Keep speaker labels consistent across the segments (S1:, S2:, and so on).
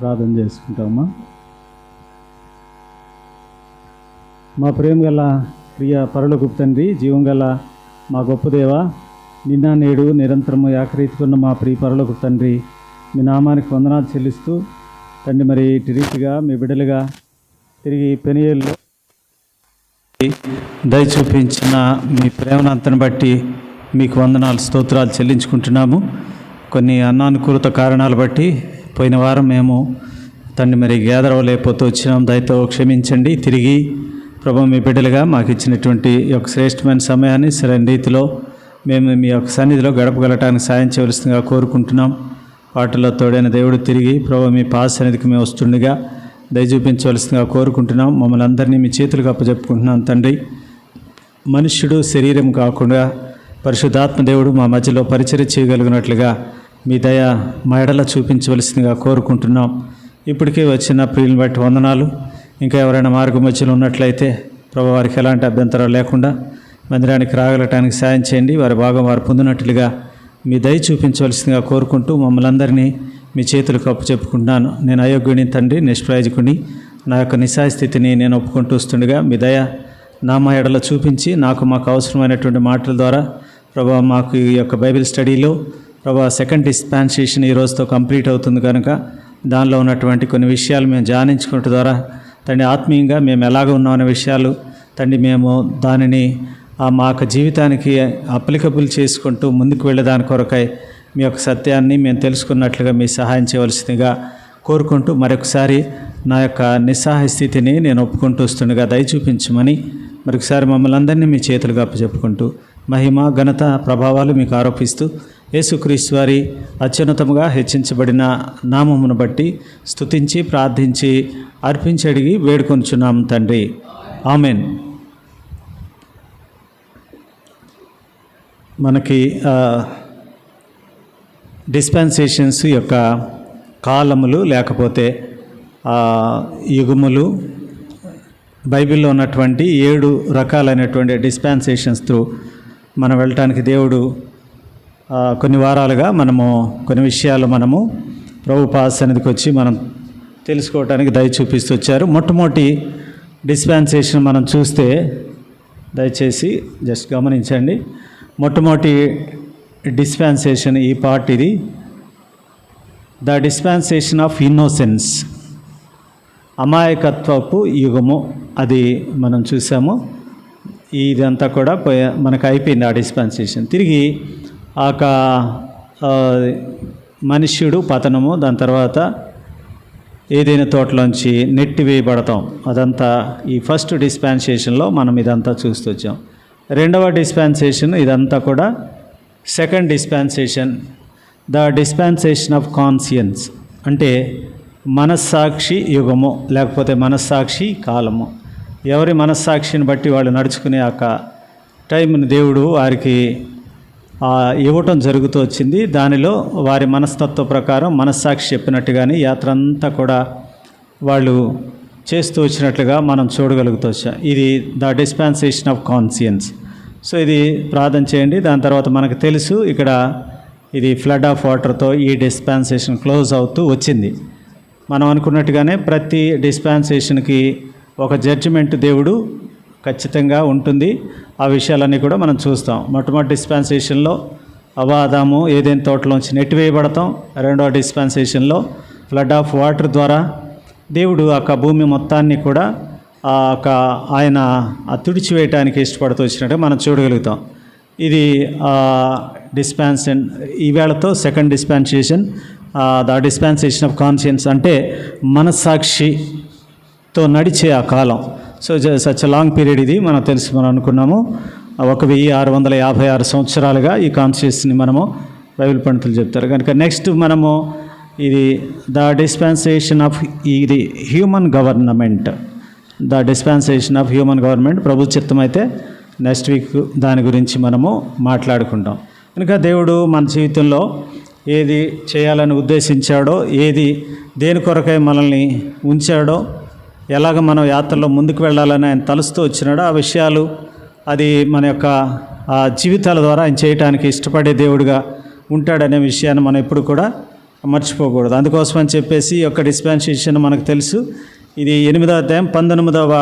S1: ప్రార్థన చేసుకుంటామా. మా ప్రేమ గల ప్రియ పరలోకపు తండ్రి, జీవం గల మా గొప్ప దేవ, నిన్న నేడు నిరంతరము ఏకరీతికున్న మా ప్రియ పరలోకపు తండ్రి, మీ నామానికి వందనాలు చెల్లిస్తూ తండ్రి, మరి ఇటు రీతిగా మీ బిడ్డలుగా తిరిగి పెనియేల్లో దయ చూపించిన మీ ప్రేమనంతను బట్టి మీకు వందనాలు, స్తోత్రాలు చెల్లించుకుంటున్నాము. కొన్ని అనానుకూలత కారణాలు బట్టి పోయిన వారం మేము తండ్రి మరి గ్యాదర్ అవ్వలేకపోతూ వచ్చినాం. దయతో క్షమించండి. తిరిగి ప్రభు మీ బిడ్డలుగా మాకు ఇచ్చినటువంటి ఈ యొక్క శ్రేష్టమైన సమయాన్ని సరైన రీతిలో మేము మీ యొక్క సన్నిధిలో గడపగలటానికి సాయం చేయవలసిందిగా కోరుకుంటున్నాం. వాటిలో తోడైన దేవుడు తిరిగి ప్రభు మీ పాద సన్నిధికి మేము వస్తుండగా దయ చూపించవలసిందిగా కోరుకుంటున్నాం. మమ్మల్ని అందరినీ మీ చేతులకు అప్పచెప్పుకుంటున్నాం తండ్రి. మనుష్యుడు శరీరం కాకుండా పరిశుద్ధాత్మ దేవుడు మా మధ్యలో పరిచర్య చేయగలిగినట్లుగా మీ దయ మా ఎడల చూపించవలసిందిగా కోరుకుంటున్నాం. ఇప్పటికే వచ్చిన ప్రియులను బట్టి వందనాలు. ఇంకా ఎవరైనా మార్గం మధ్యలో ఉన్నట్లయితే ప్రభు వారికి ఎలాంటి అభ్యంతరాలు లేకుండా మందిరానికి రాగలటానికి సాయం చేయండి. వారి భాగం వారు పొందినట్లుగా మీ దయ చూపించవలసిందిగా కోరుకుంటూ మమ్మల్ని అందరినీ మీ చేతులకు అప్పచెప్పుకుంటున్నాను. నేను అయోగ్యుని తండ్రి, నిష్ప్రయోజకుని. నా యొక్క నిస్సాయ స్థితిని నేను ఒప్పుకుంటూ వస్తుండగా మీ దయ నా మా ఎడల చూపించి మాకు అవసరమైనటువంటి మాటల ద్వారా ప్రభా మాకు ఈ యొక్క బైబిల్ స్టడీలో ప్రభా సెకండ్ డిస్పెన్సేషన్ ఈ రోజుతో కంప్లీట్ అవుతుంది కనుక దానిలో ఉన్నటువంటి కొన్ని విషయాలు మేము ధ్యానించుకోవడం ద్వారా తండ్రి ఆత్మీయంగా మేము ఎలాగ ఉన్నామనే విషయాలు తండ్రి మేము దానిని మా యొక్క జీవితానికి అప్లికబుల్ చేసుకుంటూ ముందుకు వెళ్ళేదాని కొరకై మీ యొక్క సత్యాన్ని మేము తెలుసుకున్నట్లుగా మీ సహాయం చేయవలసిందిగా కోరుకుంటూ మరొకసారి నా యొక్క నిస్సహాయ స్థితిని నేను ఒప్పుకుంటూ వస్తుండగా దయ చూపించమని మరొకసారి మమ్మల్ని అందరినీ మీ చేతులుగా అప్పచెప్పుకుంటూ మహిమ ఘనత ప్రభావాలు మీకు ఆరోపిస్తూ యేసుక్రీస్తు వారి అత్యున్నతముగా హెచ్చించబడిన నామమును బట్టి స్తుతించి ప్రార్థించి అర్పించి అడిగి వేడుకొనుచున్నాం తండ్రి. ఆమెన్. మనకి డిస్పెన్సేషన్స్ యొక్క కాలములు లేకపోతే యుగములు బైబిల్లో ఉన్నటువంటి 7 రకాలైనటువంటి డిస్పెన్సేషన్స్ త్రూ మనం వెళ్ళటానికి దేవుడు కొన్ని వారాలుగా కొన్ని విషయాలు ప్రభు పాద సన్నిధికి వచ్చి మనం తెలుసుకోవడానికి దయ చూపిస్తూ వచ్చారు. మొట్టమొదటి డిస్పెన్సేషన్ మనం చూస్తే దయచేసి జస్ట్ గమనించండి. మొట్టమొదటి డిస్పెన్సేషన్ ఈ పార్ట్ ఇది ద డిస్పెన్సేషన్ ఆఫ్ ఇన్నోసెన్స్, అమాయకత్వపు యుగము. అది మనం చూసాము. ఇదంతా కూడా మనకు అయిపోయింది ఆ డిస్పెన్సేషన్. తిరిగి మనుష్యుడు పతనము, దాని తర్వాత ఏదైనా తోటలోంచి నెట్టివేయబడతాం. అదంతా ఈ ఫస్ట్ డిస్పెన్సేషన్లో మనం ఇదంతా చూస్తూ వచ్చాం. రెండవ డిస్పెన్సేషన్ ఇదంతా కూడా second dispensation, the dispensation of conscience, అంటే మనస్సాక్షి యుగము లేకపోతే మనస్సాక్షి కాలము. ఎవరి మనస్సాక్షిని బట్టి వాళ్ళు నడుచుకునే టైంని దేవుడు వారికి ఇవ్వటం జరుగుతూ వచ్చింది. దానిలో వారి మనస్తత్వ ప్రకారం మనస్సాక్షి చెప్పినట్టుగానే యాత్ర అంతా కూడా వాళ్ళు చేస్తూ వచ్చినట్లుగా మనం చూడగలుగుతూ వచ్చాం. ఇది the dispensation of conscience. So ఇది ప్రార్థన చేయండి. దాని తర్వాత మనకు తెలుసు ఇక్కడ ఇది ఫ్లడ్ ఆఫ్ వాటర్తో ఈ డిస్పెన్సేషన్ క్లోజ్ అవుతూ వచ్చింది. మనం అనుకున్నట్టుగానే ప్రతి డిస్పెన్సేషన్కి ఒక జడ్జిమెంట్ దేవుడు ఖచ్చితంగా ఉంటుంది. ఆ విషయాలన్నీ కూడా మనం చూస్తాం. మొట్టమొదటి డిస్పెన్సేషన్లో ఆదాము ఏదైనా తోటలోంచి నెట్టివేయబడతాం. రెండవ డిస్పెన్సేషన్లో ఫ్లడ్ ఆఫ్ వాటర్ ద్వారా దేవుడు భూమి మొత్తాన్ని కూడా ఆయన తుడిచివేయటానికి ఇష్టపడుతూ వచ్చినట్టు మనం చూడగలుగుతాం. ఇది డిస్పెన్సేషన్. ఈవేళతో second dispensation, the dispensation of conscience, అంటే మనస్సాక్షితో నడిచే ఆ కాలం. సో సచ్ లాంగ్ పీరియడ్ ఇది మనం అనుకున్నాము. 1656 సంవత్సరాలుగా ఈ కాన్షియస్ని బైబిల్ పండితులు చెప్తారు కనుక నెక్స్ట్ ఇది ద డిస్పెన్సేషన్ ఆఫ్ ఇది human government, the dispensation of human government. ప్రభు చిత్తం అయితే నెక్స్ట్ వీక్ దాని గురించి మాట్లాడుకుంటాం. కనుక దేవుడు మన జీవితంలో ఏది చేయాలని ఉద్దేశించాడో, దేని కొరకై మనల్ని ఉంచాడో, ఎలాగ మనం యాత్రలో ముందుకు వెళ్ళాలని ఆయన తలుస్తూ వచ్చినాడో ఆ విషయాలు అది మన యొక్క జీవితాల ద్వారా ఆయన చేయటానికి ఇష్టపడే దేవుడిగా ఉంటాడనే విషయాన్ని మనం ఎప్పుడు కూడా మర్చిపోకూడదు. అందుకోసం అని చెప్పేసి ఈ యొక్క డిస్పెన్సేషన్ మనకు తెలుసు. ఇది 8వ అధ్యాయం 19వ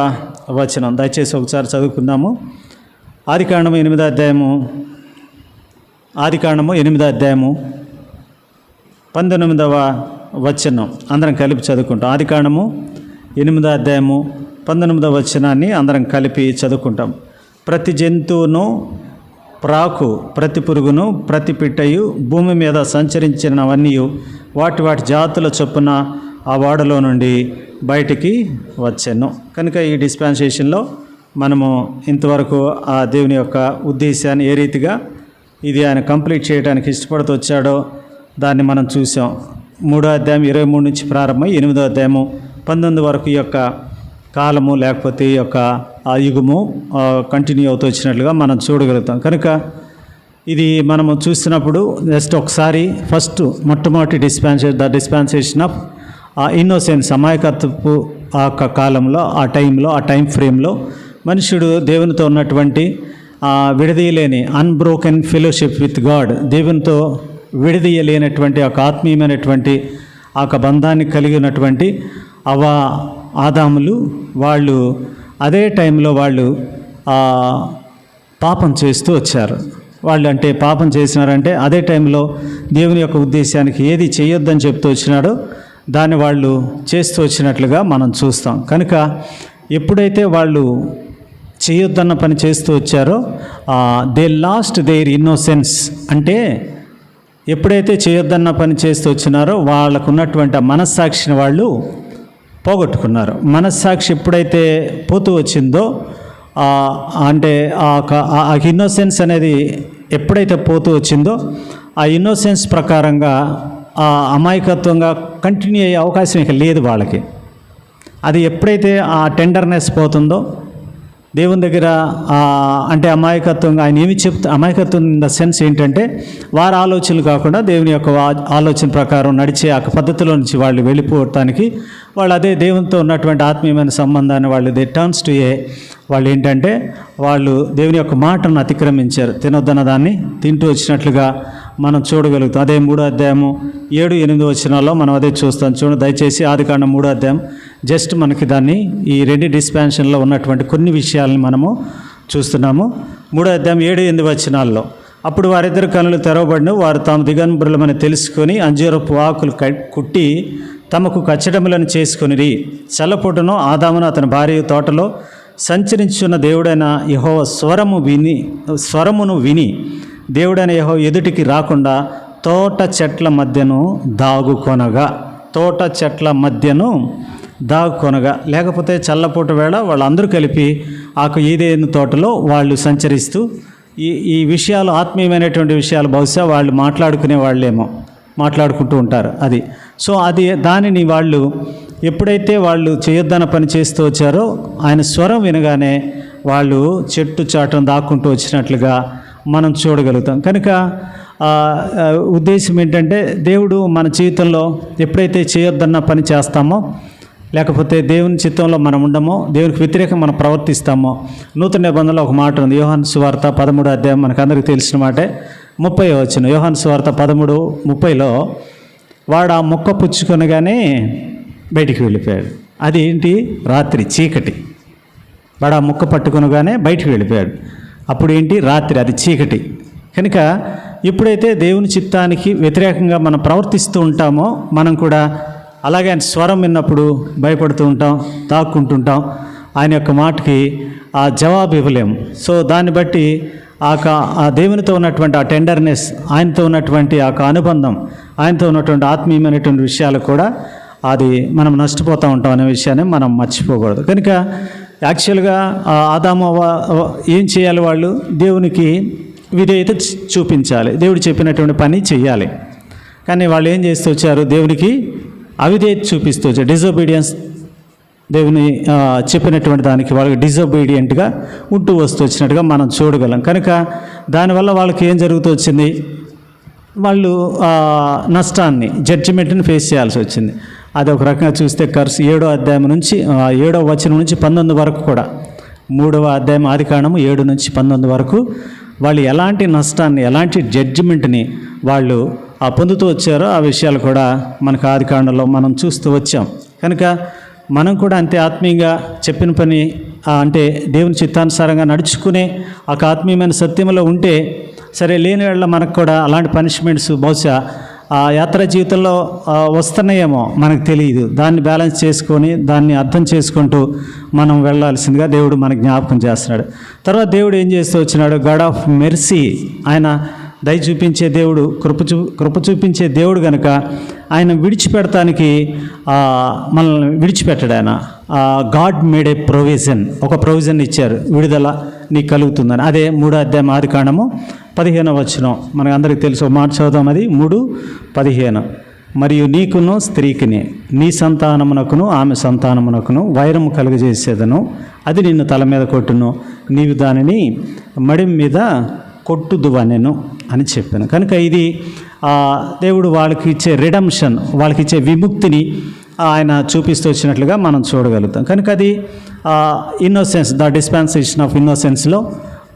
S1: వచనం. దయచేసి ఒకసారి చదువుకుందాము. ఆదికాండము 8వ అధ్యాయము 19వ వచనం అందరం కలిపి చదువుకుంటాం. ఆదికాండము 8వ అధ్యాయము 19వ వచనాన్ని అందరం కలిపి చదువుకుంటాం. ప్రతి జంతువును, ప్రాకు, ప్రతి పురుగును, ప్రతి పిట్టయు, భూమి మీద సంచరించినవన్నీ వాటి జాతుల చొప్పున ఆ ఓడలో నుండి బయటికి వచ్చాను. కనుక ఈ డిస్పెన్సేషన్లో మనము ఇంతవరకు ఆ దేవుని యొక్క ఉద్దేశాన్ని ఏ రీతిగా ఇది ఆయన కంప్లీట్ చేయడానికి ఇష్టపడుతూ వచ్చాడో దాన్ని మనం చూసాం. 3వ అధ్యాయం 23 నుంచి ప్రారంభమై 8వ అధ్యాయము 19 వరకు ఈ యొక్క కాలము లేకపోతే ఈ యొక్క ఆ యుగము కంటిన్యూ అవుతూ వచ్చినట్లుగా మనం చూడగలుగుతాం. కనుక ఇది మనము చూసినప్పుడు జస్ట్ ఒకసారి ఫస్ట్ మొట్టమొదటి డిస్పెన్సేషన్ ఆఫ్ ఇన్నోసెన్స్, అమాయకత్వపు ఆ కాలంలో, ఆ టైంలో, ఆ టైం ఫ్రేమ్లో మనుషుడు దేవునితో ఉన్నటువంటి విడదీయలేని అన్బ్రోకెన్ ఫెలోషిప్ విత్ గాడ్, దేవునితో విడదీయలేనటువంటి ఒక ఆత్మీయమైనటువంటి ఆ బంధాన్ని కలిగి ఉన్నటువంటి ఆదాములు వాళ్ళు అదే టైంలో వాళ్ళు పాపం చేస్తూ వచ్చారు. వాళ్ళు అంటే పాపం చేసినారంటే అదే టైంలో దేవుని యొక్క ఉద్దేశానికి ఏది చేయొద్దని చెప్తూ వచ్చినాడో దాన్ని వాళ్ళు చేస్తూ వచ్చినట్లుగా మనం చూస్తాం. కనుక ఎప్పుడైతే వాళ్ళు చేయొద్దన్న పని చేస్తూ వచ్చారో దే లాస్ట్ దేర్ ఇన్నోసెన్స్. అంటే ఎప్పుడైతే చేయొద్దన్న పని చేస్తూ వచ్చినారో వాళ్ళకు ఉన్నటువంటి ఆ మనస్సాక్షిని వాళ్ళు పోగొట్టుకున్నారు. మనస్సాక్షి ఎప్పుడైతే పోతూ వచ్చిందో అంటే ఆ ఇన్నోసెన్స్ అనేది ఎప్పుడైతే పోతూ వచ్చిందో ఆ ఇన్నోసెన్స్ ప్రకారంగా ఆ అమాయకత్వంగా కంటిన్యూ అయ్యే అవకాశం ఇక లేదు వాళ్ళకి. అది ఎప్పుడైతే ఆ టెండర్నెస్ పోతుందో దేవుని దగ్గర అంటే అమాయకత్వంగా ఆయన ఏమి అమాయకత్వం ఇన్ ద సెన్స్ ఏంటంటే వారి ఆలోచనలు కాకుండా దేవుని యొక్క ఆలోచన ప్రకారం నడిచే ఆ పద్ధతిలో నుంచి వాళ్ళు వెళ్ళిపోవటానికి వాళ్ళు అదే దేవునితో ఉన్నటువంటి ఆత్మీయమైన సంబంధాన్ని వాళ్ళు దే టర్న్స్ టు వాళ్ళు ఏంటంటే వాళ్ళు దేవుని యొక్క మాటను అతిక్రమించారు. తినొద్దన్న దాన్ని తింటూ వచ్చినట్లుగా మనం చూడగలుగుతాం. అదే 3వ అధ్యాయము 7, 8 వచనాల్లో మనం అదే చూస్తాం. చూడండి దయచేసి ఆదికాండం 3వ అధ్యాయం. జస్ట్ మనకి దాన్ని ఈ 2 డిస్పెన్షన్లో ఉన్నటువంటి కొన్ని విషయాలని మనము చూస్తున్నాము. 3వ అధ్యాయం 7, 8 వచనాల్లో అప్పుడు వారిద్దరు కనులు తెరవబడిన వారు తాము దిగంబరులమని తెలుసుకొని అంజూరపు ఆకులు కుట్టి తమకు కచ్చడములను చేసుకొనిరి. చల్లపొట్టును ఆదామును అతని భార్య తోటలో సంచరించున్న దేవుడైన యెహోవా స్వరమును విని దేవుడైన యెహోవా ఎదుటికి రాకుండా తోట చెట్ల మధ్యను దాగుకొనగా లేకపోతే చల్లపూట వేళ వాళ్ళందరూ కలిపి ఈదేను తోటలో వాళ్ళు సంచరిస్తూ ఈ విషయాలు ఆత్మీయమైనటువంటి విషయాలు బహుశా వాళ్ళు మాట్లాడుకునే వాళ్ళేమో మాట్లాడుకుంటూ ఉంటారు. అది సో అది దానిని వాళ్ళు ఎప్పుడైతే వాళ్ళు చేయొద్దన్న పని చేస్తూ వచ్చారో ఆయన స్వరం వినగానే వాళ్ళు చెట్టు చాటును దాక్కుంటూ వచ్చినట్లుగా మనం చూడగలుగుతాం. కనుక ఉద్దేశం ఏంటంటే దేవుడు మన జీవితంలో ఎప్పుడైతే చేయొద్దన్న పని చేస్తామో లేకపోతే దేవుని చిత్తంలో మనం ఉండమో దేవునికి వ్యతిరేకంగా మనం ప్రవర్తిస్తామో నూతన నిబంధనలో ఒక మాట ఉంది. యోహాను సువార్త 13వ అధ్యాయం మనకందరికీ తెలిసిన మాటే 30వ వచనం. యోహాను సువార్త 13:30లో వాడు ఆ మొక్క పుచ్చుకొనగానే బయటికి వెళ్ళిపోయాడు. అది ఏంటి? రాత్రి చీకటి. వాడు ఆ మొక్క పట్టుకొనగానే బయటికి వెళ్ళిపోయాడు. అప్పుడు ఏంటి? రాత్రి, అది చీకటి. కనుక ఎప్పుడైతే దేవుని చిత్తానికి వ్యతిరేకంగా మనం ప్రవర్తిస్తూ ఉంటామో మనం కూడా అలాగే ఆయన స్వరం విన్నప్పుడు భయపడుతూ ఉంటాం, దాక్కుంటుంటాం, ఆయన యొక్క మాటకి ఆ జవాబు ఇవ్వలేము. సో దాన్ని బట్టి ఆ దేవునితో ఉన్నటువంటి ఆ టెండర్నెస్, ఆయనతో ఉన్నటువంటి ఆ అనుబంధం, ఆయనతో ఉన్నటువంటి ఆత్మీయమైనటువంటి విషయాలు కూడా అది మనం నష్టపోతూ ఉంటాం అనే విషయాన్ని మనం మర్చిపోకూడదు. కనుక యాక్చువల్గా ఆదాము ఏం చేయాలి? వాళ్ళు దేవునికి విధేయత చూపించాలి, దేవుడు చెప్పినటువంటి పని చెయ్యాలి. కానీ వాళ్ళు ఏం చేస్తూ వచ్చారు? దేవునికి అవిధేయత చూపిస్తూ వచ్చారు. డిజొబీడియన్స్, దేవుని చెప్పినటువంటి దానికి వాళ్ళకి డిజొబీడియంట్గా ఉంటూ వస్తూ వచ్చినట్టుగా మనం చూడగలం. కనుక దానివల్ల వాళ్ళకి ఏం జరుగుతూ వచ్చింది? వాళ్ళు నష్టాన్ని, జడ్జిమెంట్ని ఫేస్ చేయాల్సి వచ్చింది. అది ఒక రకంగా చూస్తే కర్స్ 7వ అధ్యాయం నుంచి 7వ వచనం నుంచి 19 వరకు కూడా 3వ అధ్యాయం ఆదికాండము 7 నుంచి 19 వరకు వాళ్ళు ఎలాంటి నష్టాన్ని, ఎలాంటి జడ్జిమెంట్ని వాళ్ళు పొందుతూ వచ్చారో ఆ విషయాలు కూడా మనకు ఆదికాండంలో మనం చూస్తూ వచ్చాం. కనుక మనం కూడా అంతే ఆత్మీయంగా చెప్పిన పని అంటే దేవుని చిత్తానుసారంగా నడుచుకునే ఒక ఆత్మీయమైన సత్యంలో ఉంటే సరే, లేని వేళ మనకు కూడా అలాంటి పనిష్మెంట్స్ బహుశా యాత్ర జీవితంలో వస్తున్నాయేమో మనకు తెలియదు. దాన్ని బ్యాలెన్స్ చేసుకొని దాన్ని అర్థం చేసుకుంటూ మనం వెళ్ళాల్సిందిగా దేవుడు మనకు జ్ఞాపకం చేస్తున్నాడు. తర్వాత దేవుడు ఏం చేస్తూ వచ్చినాడు? గాడ్ ఆఫ్ మెర్సీ, ఆయన దయ చూపించే దేవుడు, కృప చూపించే దేవుడు కనుక ఆయన విడిచిపెడటానికి మనల్ని విడిచిపెట్టాడు. ఆయన గాడ్ మేడ్ ఏ ప్రొవిజన్, ఒక ప్రొవిజన్ ఇచ్చారు, విడుదల నీకు కలుగుతుందని. అదే 3వ అధ్యాయం ఆదికాండము 15వ వచనం మనకు అందరికీ తెలుసు. మాట చదువుదాం, అది 3:15. మరియు నీకును స్త్రీకిని, నీ సంతానమునకును ఆమె సంతానమునకును వైరము కలుగజేసేదను, అది నిన్ను తల మీద కొట్టును, నీవు దానిని మడిం మీద కొట్టుదువనెను అని చెప్పాను. కనుక ఇది దేవుడు వాళ్ళకి ఇచ్చే రిడమ్షన్, వాళ్ళకి ఇచ్చే విముక్తిని ఆయన చూపిస్తూ వచ్చినట్లుగా మనం చూడగలుగుతాం. కనుక అది ఇన్నోసెన్స్, ద డిస్పెన్సేషన్ ఆఫ్ ఇన్నోసెన్స్లో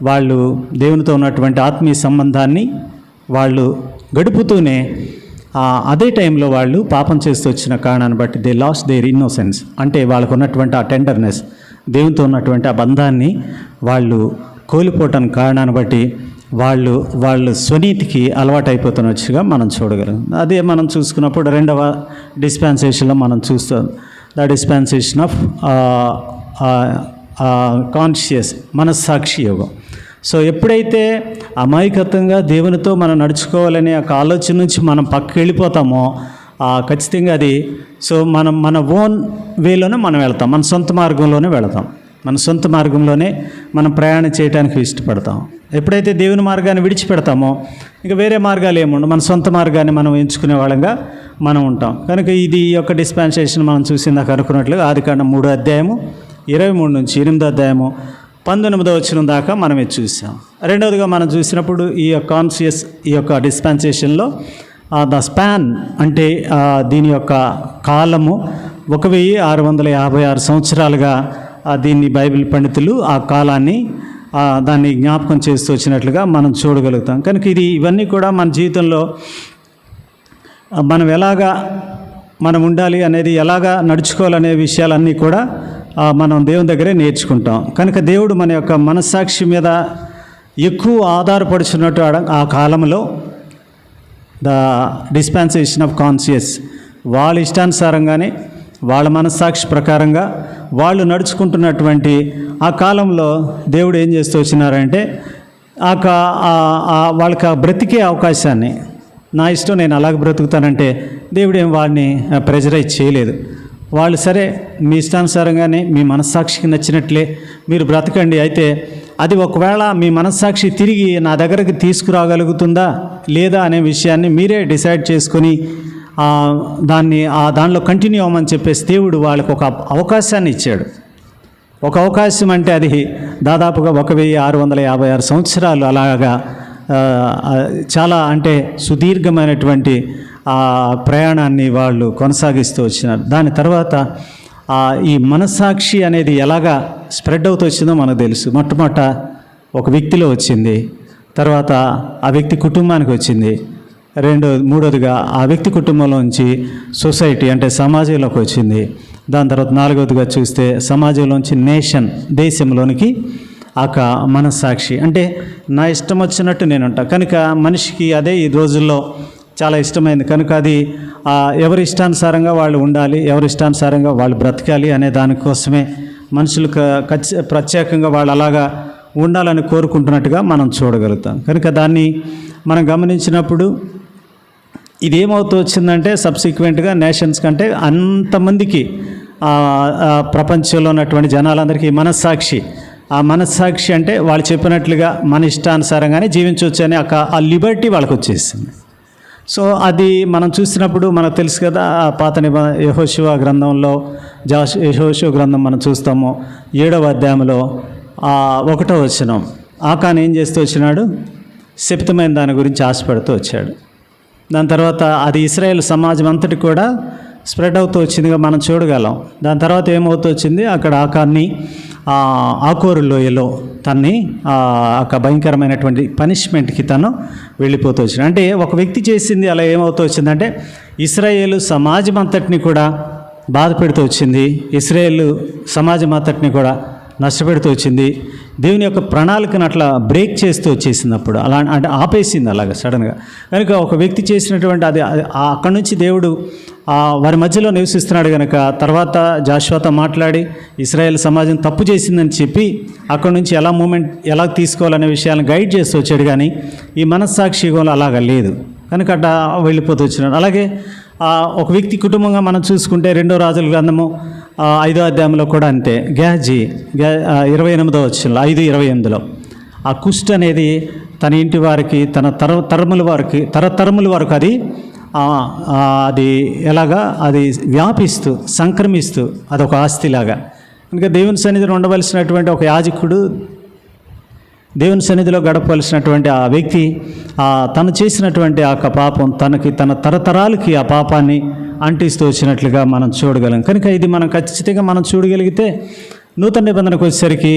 S1: వాళ్ళు దేవునితో ఉన్నటువంటి ఆత్మీయ సంబంధాన్ని వాళ్ళు గడుపుతూనే అదే టైంలో వాళ్ళు పాపం చేస్తూ వచ్చిన కారణాన్ని బట్టి దే లాస్ట్ దేర్ ఇన్నోసెన్స్, అంటే వాళ్ళకు ఉన్నటువంటి ఆ టెండర్నెస్, దేవునితో ఉన్నటువంటి ఆ బంధాన్ని వాళ్ళు కోల్పోవటానికి కారణాన్ని బట్టి వాళ్ళు స్వనీతికి అలవాటు అయిపోతున్నట్టుగా మనం చూడగలం. అదే మనం చూసుకున్నప్పుడు 2వ డిస్పెన్సేషన్లో మనం చూస్తాం, ద డిస్పెన్సేషన్ ఆఫ్ కాన్షియస్, మనస్సాక్షి యోగం. సో ఎప్పుడైతే అమాయకత్వంగా దేవునితో మనం నడుచుకోవాలనే ఒక ఆలోచన నుంచి మనం పక్కకి వెళ్ళిపోతామో ఖచ్చితంగా అది మన ఓన్ వేలోనే మనం వెళ్తాం, మన సొంత మార్గంలోనే వెళతాం, మన సొంత మార్గంలోనే మనం ప్రయాణం చేయడానికి ఇష్టపడతాం. ఎప్పుడైతే దేవుని మార్గాన్ని విడిచిపెడతామో ఇక వేరే మార్గాలు ఏముండవు, మన సొంత మార్గాన్ని మనం ఎంచుకునే వాళ్ళంగా మనం ఉంటాం. కనుక ఇది ఈ యొక్క డిస్పెన్సేషన్ మనం చూసిందాక అనుకున్నట్లుగా ఆదికాండం 3వ అధ్యాయము 23 నుంచి 8వ అధ్యాయము 19వ వచనం దాకా మనం ఇది చూసాం. రెండవదిగా మనం చూసినప్పుడు ఈ కాన్షియస్, ఈ యొక్క డిస్పెన్సేషన్లో ద స్పాన్ అంటే దీని యొక్క కాలము 1656 సంవత్సరాలుగా దీన్ని బైబిల్ పండితులు ఆ కాలాన్ని దాన్ని జ్ఞాపకం చేస్తూ వచ్చినట్లుగా మనం చూడగలుగుతాం. కనుక ఇవన్నీ కూడా మన జీవితంలో మనం ఉండాలి అనేది, ఎలాగా నడుచుకోవాలనే విషయాలన్నీ కూడా మనం దేవుని దగ్గరే నేర్చుకుంటాం. కనుక దేవుడు మన యొక్క మనస్సాక్షి మీద ఎక్కువ ఆధారపడుచున్నట్టు ఆ కాలంలో ద డిస్పెన్సేషన్ ఆఫ్ కాన్షియస్, వాళ్ళ ఇష్టానుసారంగానే వాళ్ళ మనస్సాక్షి ప్రకారంగా వాళ్ళు నడుచుకుంటున్నటువంటి ఆ కాలంలో దేవుడు ఏం చేస్తూ వచ్చినారంటే వాళ్ళకి బ్రతికే అవకాశాన్ని, నా ఇష్టం నేను అలాగ బ్రతుకుతానంటే దేవుడు ఏం వాడిని ప్రెజరైజ్ చేయలేదు. వాళ్ళు సరే మీ ఇష్టానుసారంగానే మీ మనస్సాక్షికి నచ్చినట్లే మీరు బ్రతకండి, అయితే అది ఒకవేళ మీ మనస్సాక్షి తిరిగి నా దగ్గరికి తీసుకురాగలుగుతుందా లేదా అనే విషయాన్ని మీరే డిసైడ్ చేసుకొని దానిలో కంటిన్యూ అవ్వమని చెప్పేసి దేవుడు వాళ్ళకు ఒక అవకాశాన్ని ఇచ్చాడు. ఒక అవకాశం అంటే అది దాదాపుగా 1656 సంవత్సరాలు అలాగా చాలా అంటే సుదీర్ఘమైనటువంటి ప్రయాణాన్ని వాళ్ళు కొనసాగిస్తూ వచ్చినారు. దాని తర్వాత ఈ మనస్సాక్షి అనేది ఎలాగా స్ప్రెడ్ అవుతూ వచ్చిందో మనకు తెలుసు. మొట్టమొదట ఒక వ్యక్తిలో వచ్చింది, తర్వాత ఆ వ్యక్తి కుటుంబానికి వచ్చింది, మూడోదిగా ఆ వ్యక్తి కుటుంబంలోంచి సొసైటీ అంటే సమాజంలోకి వచ్చింది. దాని తర్వాత 4వదిగా చూస్తే సమాజంలోంచి నేషన్, దేశంలోనికి మనస్సాక్షి అంటే నా ఇష్టం వచ్చినట్టు నేను ఉంటా. కనుక మనిషికి అదే ఈ రోజుల్లో చాలా ఇష్టమైంది. కనుక అది ఎవరి ఇష్టానుసారంగా వాళ్ళు ఉండాలి, ఎవరి ఇష్టానుసారంగా వాళ్ళు బ్రతకాలి అనే దానికోసమే మనుషులు ప్రత్యేకంగా వాళ్ళు అలాగా ఉండాలని కోరుకుంటున్నట్టుగా మనం చూడగలుగుతాం. కనుక దాన్ని మనం గమనించినప్పుడు ఇదేమవుతూ వచ్చిందంటే సబ్సిక్వెంట్గా నేషన్స్ కంటే అంతమందికి ప్రపంచంలో ఉన్నటువంటి జనాలందరికీ మనస్సాక్షి అంటే వాళ్ళు చెప్పినట్లుగా మన ఇష్టానుసారంగానే జీవించవచ్చు అనే ఆ లిబర్టీ వాళ్ళకి వచ్చేసింది. సో అది మనం చూసినప్పుడు మనకు తెలుసు కదా, పాత యెహోషువ గ్రంథంలో యెహోషువ గ్రంథం మనం చూస్తాము 7వ అధ్యాయంలో 1వ వచనం, ఆకాన్ ఏం చేస్తూ వచ్చినాడు? శపితమైన దాని గురించి ఆశపడుతూ వచ్చాడు. దాని తర్వాత అది ఇశ్రాయేల్ సమాజం అంతటి కూడా స్ప్రెడ్ అవుతూ వచ్చిందిగా మనం చూడగలం. దాని తర్వాత ఏమవుతూ వచ్చింది? అక్కడ ఆకాన్ని ఆకోరు లోయలో తన్ని ఒక భయంకరమైనటువంటి పనిష్మెంట్కి తను వెళ్ళిపోతూ వచ్చింది. అంటే ఒక వ్యక్తి చేసింది అలా ఏమవుతూ వచ్చిందంటే ఇశ్రాయేలు సమాజం అంతటిని కూడా బాధ పెడుతూ వచ్చింది. ఇశ్రాయేలు సమాజం అంతటిని కూడా నష్టపెడుతూ వచ్చింది. దేవుని యొక్క ప్రణాళికను అట్లా బ్రేక్ చేస్తూ వచ్చేసింది. అప్పుడు అలా అంటే ఆపేసింది అలాగ సడన్గా. కనుక ఒక వ్యక్తి చేసినటువంటి అది అక్కడి నుంచి దేవుడు వారి మధ్యలో నివసిస్తున్నాడు కనుక తర్వాత జాషువాతో మాట్లాడి ఇశ్రాయేల్ సమాజం తప్పు చేసిందని చెప్పి అక్కడి నుంచి ఎలా తీసుకోవాలనే విషయాలను గైడ్ చేస్తూ వచ్చాడు. కానీ ఈ మనస్సాక్షి యుగంలో అలాగ లేదు కనుక అట్లా వెళ్ళిపోతూ వచ్చినాడు. అలాగే ఒక వ్యక్తి కుటుంబంగా మనం చూసుకుంటే 2 రాజుల గ్రంథము 5వ అధ్యాయంలో కూడా అంతే. గేహజీ 28వ వచనంలో 5:28లో ఆ కుష్టు అనేది తన ఇంటి వారికి తన తరతరముల వరకు అది ఎలాగా అది వ్యాపిస్తూ సంక్రమిస్తూ అదొక ఆస్తిలాగా. ఇంకా దేవుని సన్నిధిలో ఉండవలసినటువంటి ఒక యాజకుడు దేవుని సన్నిధిలో గడపవలసినటువంటి ఆ వ్యక్తి తను చేసినటువంటి ఆ పాపం తన తరతరాలకి ఆ పాపాన్ని అంటిస్తూ వచ్చినట్లుగా మనం చూడగలం. కనుక ఇది మనం ఖచ్చితంగా మనం చూడగలిగితే నూతన నిబంధనకు వచ్చేసరికి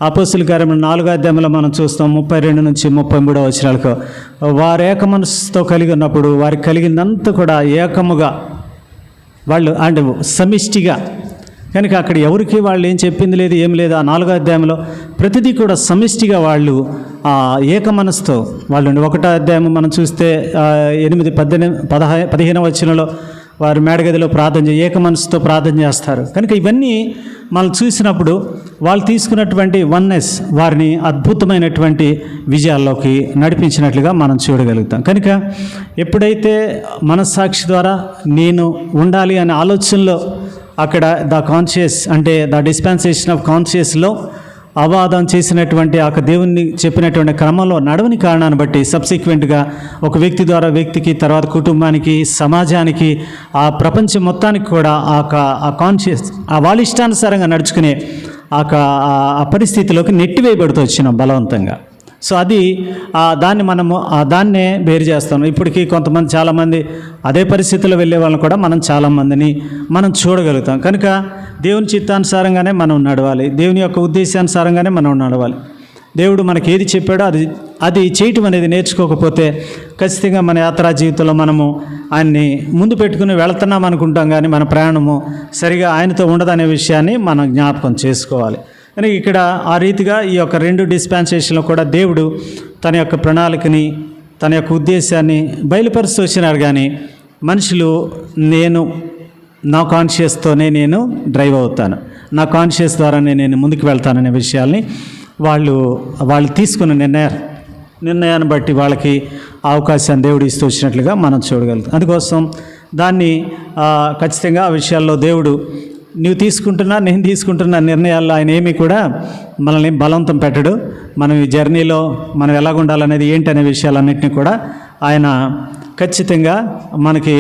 S1: అపోస్తుల కార్యములు 4వ అధ్యాయంలో మనం చూస్తాం 32 నుంచి 33 వచనాలకు వారు ఏక మనసుతో కలిగి ఉన్నప్పుడు వారికి కలిగిందంతా కూడా ఏకముగా వాళ్ళు అంటే సమిష్టిగా. కనుక అక్కడ ఎవరికి వాళ్ళు ఏం చెప్పింది లేదు, ఏం లేదు. ఆ 4వ అధ్యాయంలో ప్రతిదీ కూడా సమిష్టిగా వాళ్ళు ఏక మనసుతో వాళ్ళు. 1వ అధ్యాయం మనం చూస్తే 8-15 వచనంలో వారు మేడగదిలో ఏక మనసుతో ప్రార్థన చేస్తారు. కనుక ఇవన్నీ మనం చూసినప్పుడు వాళ్ళు తీసుకున్నటువంటి వన్నెస్ వారిని అద్భుతమైనటువంటి విజయాల్లోకి నడిపించినట్లుగా మనం చూడగలుగుతాం. కనుక ఎప్పుడైతే మనస్సాక్షి ద్వారా నేను ఉండాలి అనే ఆలోచనలో అక్కడ ద డిస్పెన్సేషన్ ఆఫ్ కాన్షియస్లో అవాదం చేసినటువంటి ఆ దేవుణ్ణి చెప్పినటువంటి క్రమంలో నడవని కారణాన్ని బట్టి సబ్సిక్వెంట్గా ఒక వ్యక్తి ద్వారా వ్యక్తికి, తర్వాత కుటుంబానికి, సమాజానికి, ఆ ప్రపంచం మొత్తానికి కూడా ఆ కాన్షియస్ వాళ్ళ ఇష్టానుసారంగా నడుచుకునే ఆ పరిస్థితిలోకి నెట్టివేయబడుతూ వచ్చినాం బలవంతంగా. సో అది దాన్నే వేరు చేస్తాం. ఇప్పటికీ చాలామంది అదే పరిస్థితుల్లో వెళ్ళే వాళ్ళని కూడా మనం చాలామందిని మనం చూడగలుగుతాం. కనుక దేవుని చిత్తానుసారంగానే మనం నడవాలి, దేవుని యొక్క ఉద్దేశానుసారంగానే మనం నడవాలి. దేవుడు మనకి ఏది చెప్పాడో అది చేయటం అనేది నేర్చుకోకపోతే ఖచ్చితంగా మన యాత్రా జీవితంలో మనము ఆయన్ని ముందు పెట్టుకుని వెళుతున్నాం అనుకుంటాం, కానీ మన ప్రయాణము సరిగా ఆయనతో ఉండదనే విషయాన్ని మనం జ్ఞాపకం చేసుకోవాలి. కానీ ఇక్కడ ఆ రీతిగా ఈ యొక్క 2 డిస్పెన్సేషన్లో కూడా దేవుడు తన యొక్క ప్రణాళికని, తన యొక్క ఉద్దేశాన్ని బయలుపరుస్తూ వచ్చినారు. కానీ మనుషులు నా కాన్షియస్తోనే నేను డ్రైవ్ అవుతాను, నా కాన్షియస్ ద్వారానే నేను ముందుకు వెళ్తాననే విషయాల్ని వాళ్ళు తీసుకున్న నిర్ణయాన్ని బట్టి వాళ్ళకి అవకాశాన్ని దేవుడు ఇస్తూ వచ్చినట్లుగా మనం చూడగలుగుతాం. అందుకోసం దాన్ని ఖచ్చితంగా ఆ విషయాల్లో దేవుడు నేను తీసుకుంటున్న నిర్ణయాల్లో ఆయన ఏమీ కూడా మనల్ని బలవంతం పెట్టడు. మనం ఈ జర్నీలో మనం ఎలాగుండాలనేది ఏంటనే విషయాలన్నింటినీ కూడా ఆయన ఖచ్చితంగా మనకి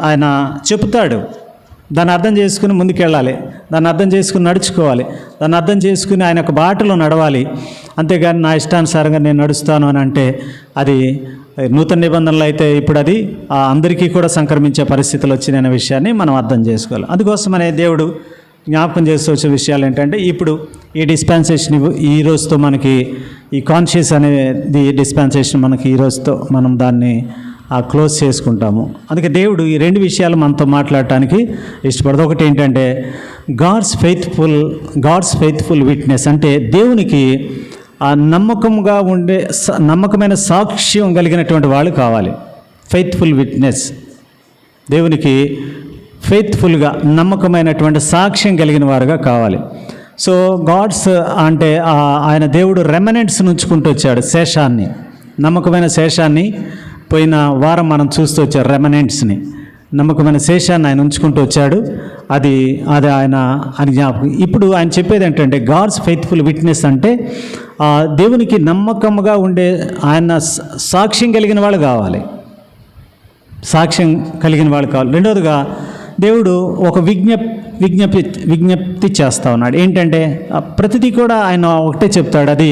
S1: ఆయన చెప్తాడు. దాన్ని అర్థం చేసుకుని ముందుకెళ్ళాలి, దాన్ని అర్థం చేసుకుని నడుచుకోవాలి, దాన్ని అర్థం చేసుకుని ఆయన ఒక బాటలో నడవాలి. అంతేగాని నా ఇష్టానుసారంగా నేను నడుస్తాను అని అంటే అది నూతన నిబంధనలు అయితే ఇప్పుడు అది అందరికీ కూడా సంక్రమించే పరిస్థితులు వచ్చిన విషయాన్ని మనం అర్థం చేసుకోవాలి. అందుకోసమనే దేవుడు జ్ఞాపకం చేస్తూ వచ్చే విషయాలు ఏంటంటే ఇప్పుడు ఈ డిస్పెన్సేషన్ ఈ రోజుతో మనకి ఈ కాన్షియస్ అనేది డిస్పెన్సేషన్ మనకి ఈ రోజుతో మనం దాన్ని క్లోజ్ చేసుకుంటాము. అందుకే దేవుడు ఈ 2 విషయాలు మనతో మాట్లాడటానికి ఇష్టపడదు. ఒకటి ఏంటంటే గాడ్స్ ఫెయిత్ఫుల్ విట్నెస్, అంటే దేవునికి నమ్మకమైన సాక్ష్యం కలిగినటువంటి వాళ్ళు కావాలి. ఫెయిత్ఫుల్ విట్నెస్, దేవునికి ఫెయిత్ఫుల్గా నమ్మకమైనటువంటి సాక్ష్యం కలిగిన వారుగా కావాలి. సో గాడ్స్ అంటే ఆయన దేవుడు రెమనెంట్స్ ఉంచుకుంటూ వచ్చాడు, శేషాన్ని, నమ్మకమైన శేషాన్ని. పోయిన వారం మనం చూస్తూ వచ్చారు రెమనెంట్స్ని, నమ్మకమైన శేషాన్ని ఆయన ఉంచుకుంటూ వచ్చాడు. అది ఆయన అని జ్ఞాపకం. ఇప్పుడు ఆయన చెప్పేది ఏంటంటే గాడ్స్ ఫెయిత్ఫుల్ విట్నెస్ అంటే దేవునికి నమ్మకంగా ఉండే ఆయన సాక్ష్యం కలిగిన వాళ్ళు కావాలి, రెండవదిగా దేవుడు ఒక విజ్ఞప్తి చేస్తూ ఉన్నాడు. ఏంటంటే ప్రతిదీ కూడా ఆయన ఒకటే చెప్తాడు, అది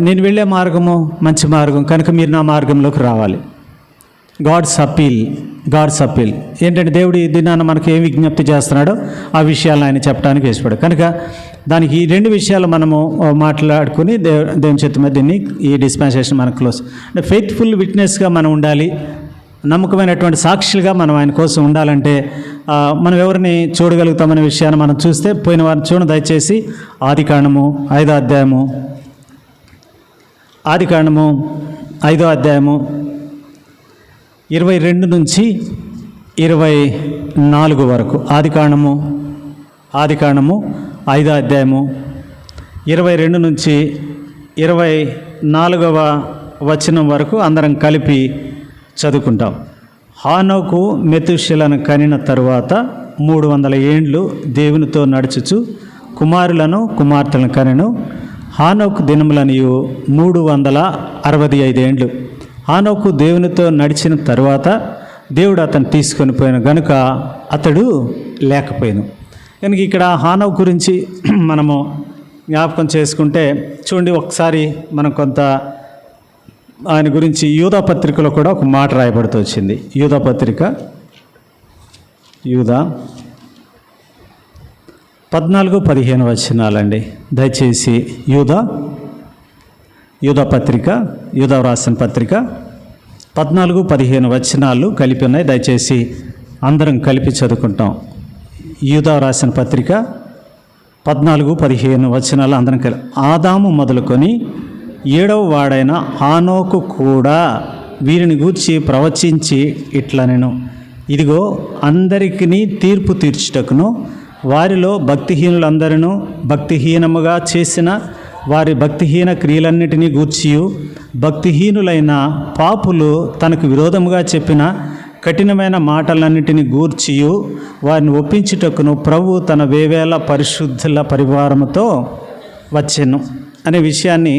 S1: నేను వెళ్ళే మార్గము మంచి మార్గం కనుక మీరు నా మార్గంలోకి రావాలి. గాడ్స్ అప్పీల్ ఏంటంటే దేవుడు ఈ దినాన మనకు ఏం విజ్ఞప్తి చేస్తున్నాడో ఆ విషయాలను ఆయన చెప్పడానికి ఇష్టపడు. కనుక దానికి ఈ రెండు విషయాలు మనము మాట్లాడుకుని దేవుని చేతి మీద దీన్ని ఈ డిస్పెన్సేషన్ మనకు క్లోజ్. అంటే ఫెయిత్ఫుల్ విట్నెస్గా మనం ఉండాలి, నమ్మకమైనటువంటి సాక్షులుగా మనం ఆయన కోసం ఉండాలంటే మనం ఎవరిని చూడగలుగుతామనే విషయాన్ని మనం చూస్తే పోయిన వారిని చూడండి దయచేసి. ఆదికాండము 5వ అధ్యాయము, ఆదికాండము 5వ అధ్యాయము 22 నుంచి 24 వరకు. ఆదికాండము 5వ అధ్యాయము 22 నుంచి 24వ వచనం వరకు అందరం కలిపి చదువుకుంటాం. హానోకు మెతుషెలను కనిన తరువాత 300 ఏండ్లు దేవునితో నడుచుచు కుమారులను కుమార్తెలను కనెను. హానోకు దినములనియు 365 ఏండ్లు. హానోకు దేవునితో నడిచిన తరువాత దేవుడు అతను తీసుకొని పోయిన గనుక అతడు లేకపోయాను. కనుక ఇక్కడ హానోకు గురించి మనము జ్ఞాపకం చేసుకుంటే చూడండి, ఒకసారి మనం కొంత ఆయన గురించి యూదా పత్రికలో కూడా ఒక మాట రాయబడుతూ వచ్చింది. యూదా పత్రిక 14-15 వచనాలండి. దయచేసి యూదా పత్రిక, యూదా రాసిన పత్రిక 14-15 వచనాలు కలిపి ఉన్నాయి. దయచేసి అందరం కలిపి చదువుకుంటాం. యూదా రాసిన పత్రిక 14-15 వచనాలు అందరం కలిపి. ఆదాము మొదలుకొని 7వ వాడైన హానోకు కూడా వీరిని గూర్చి ప్రవచించి ఇట్లా నేను, ఇదిగో అందరికీ తీర్పు తీర్చుటకును వారిలో భక్తిహీనులందరూ భక్తిహీనముగా చేసిన వారి భక్తిహీన క్రియలన్నిటినీ గూర్చియు భక్తిహీనులైన పాపులు తనకు విరోధముగా చెప్పిన కఠినమైన మాటలన్నిటిని గూర్చియు వారిని ఒప్పించుటకును ప్రభు తన వేవేల పరిశుద్ధుల పరివారముతో వచ్చెను అనే విషయాన్ని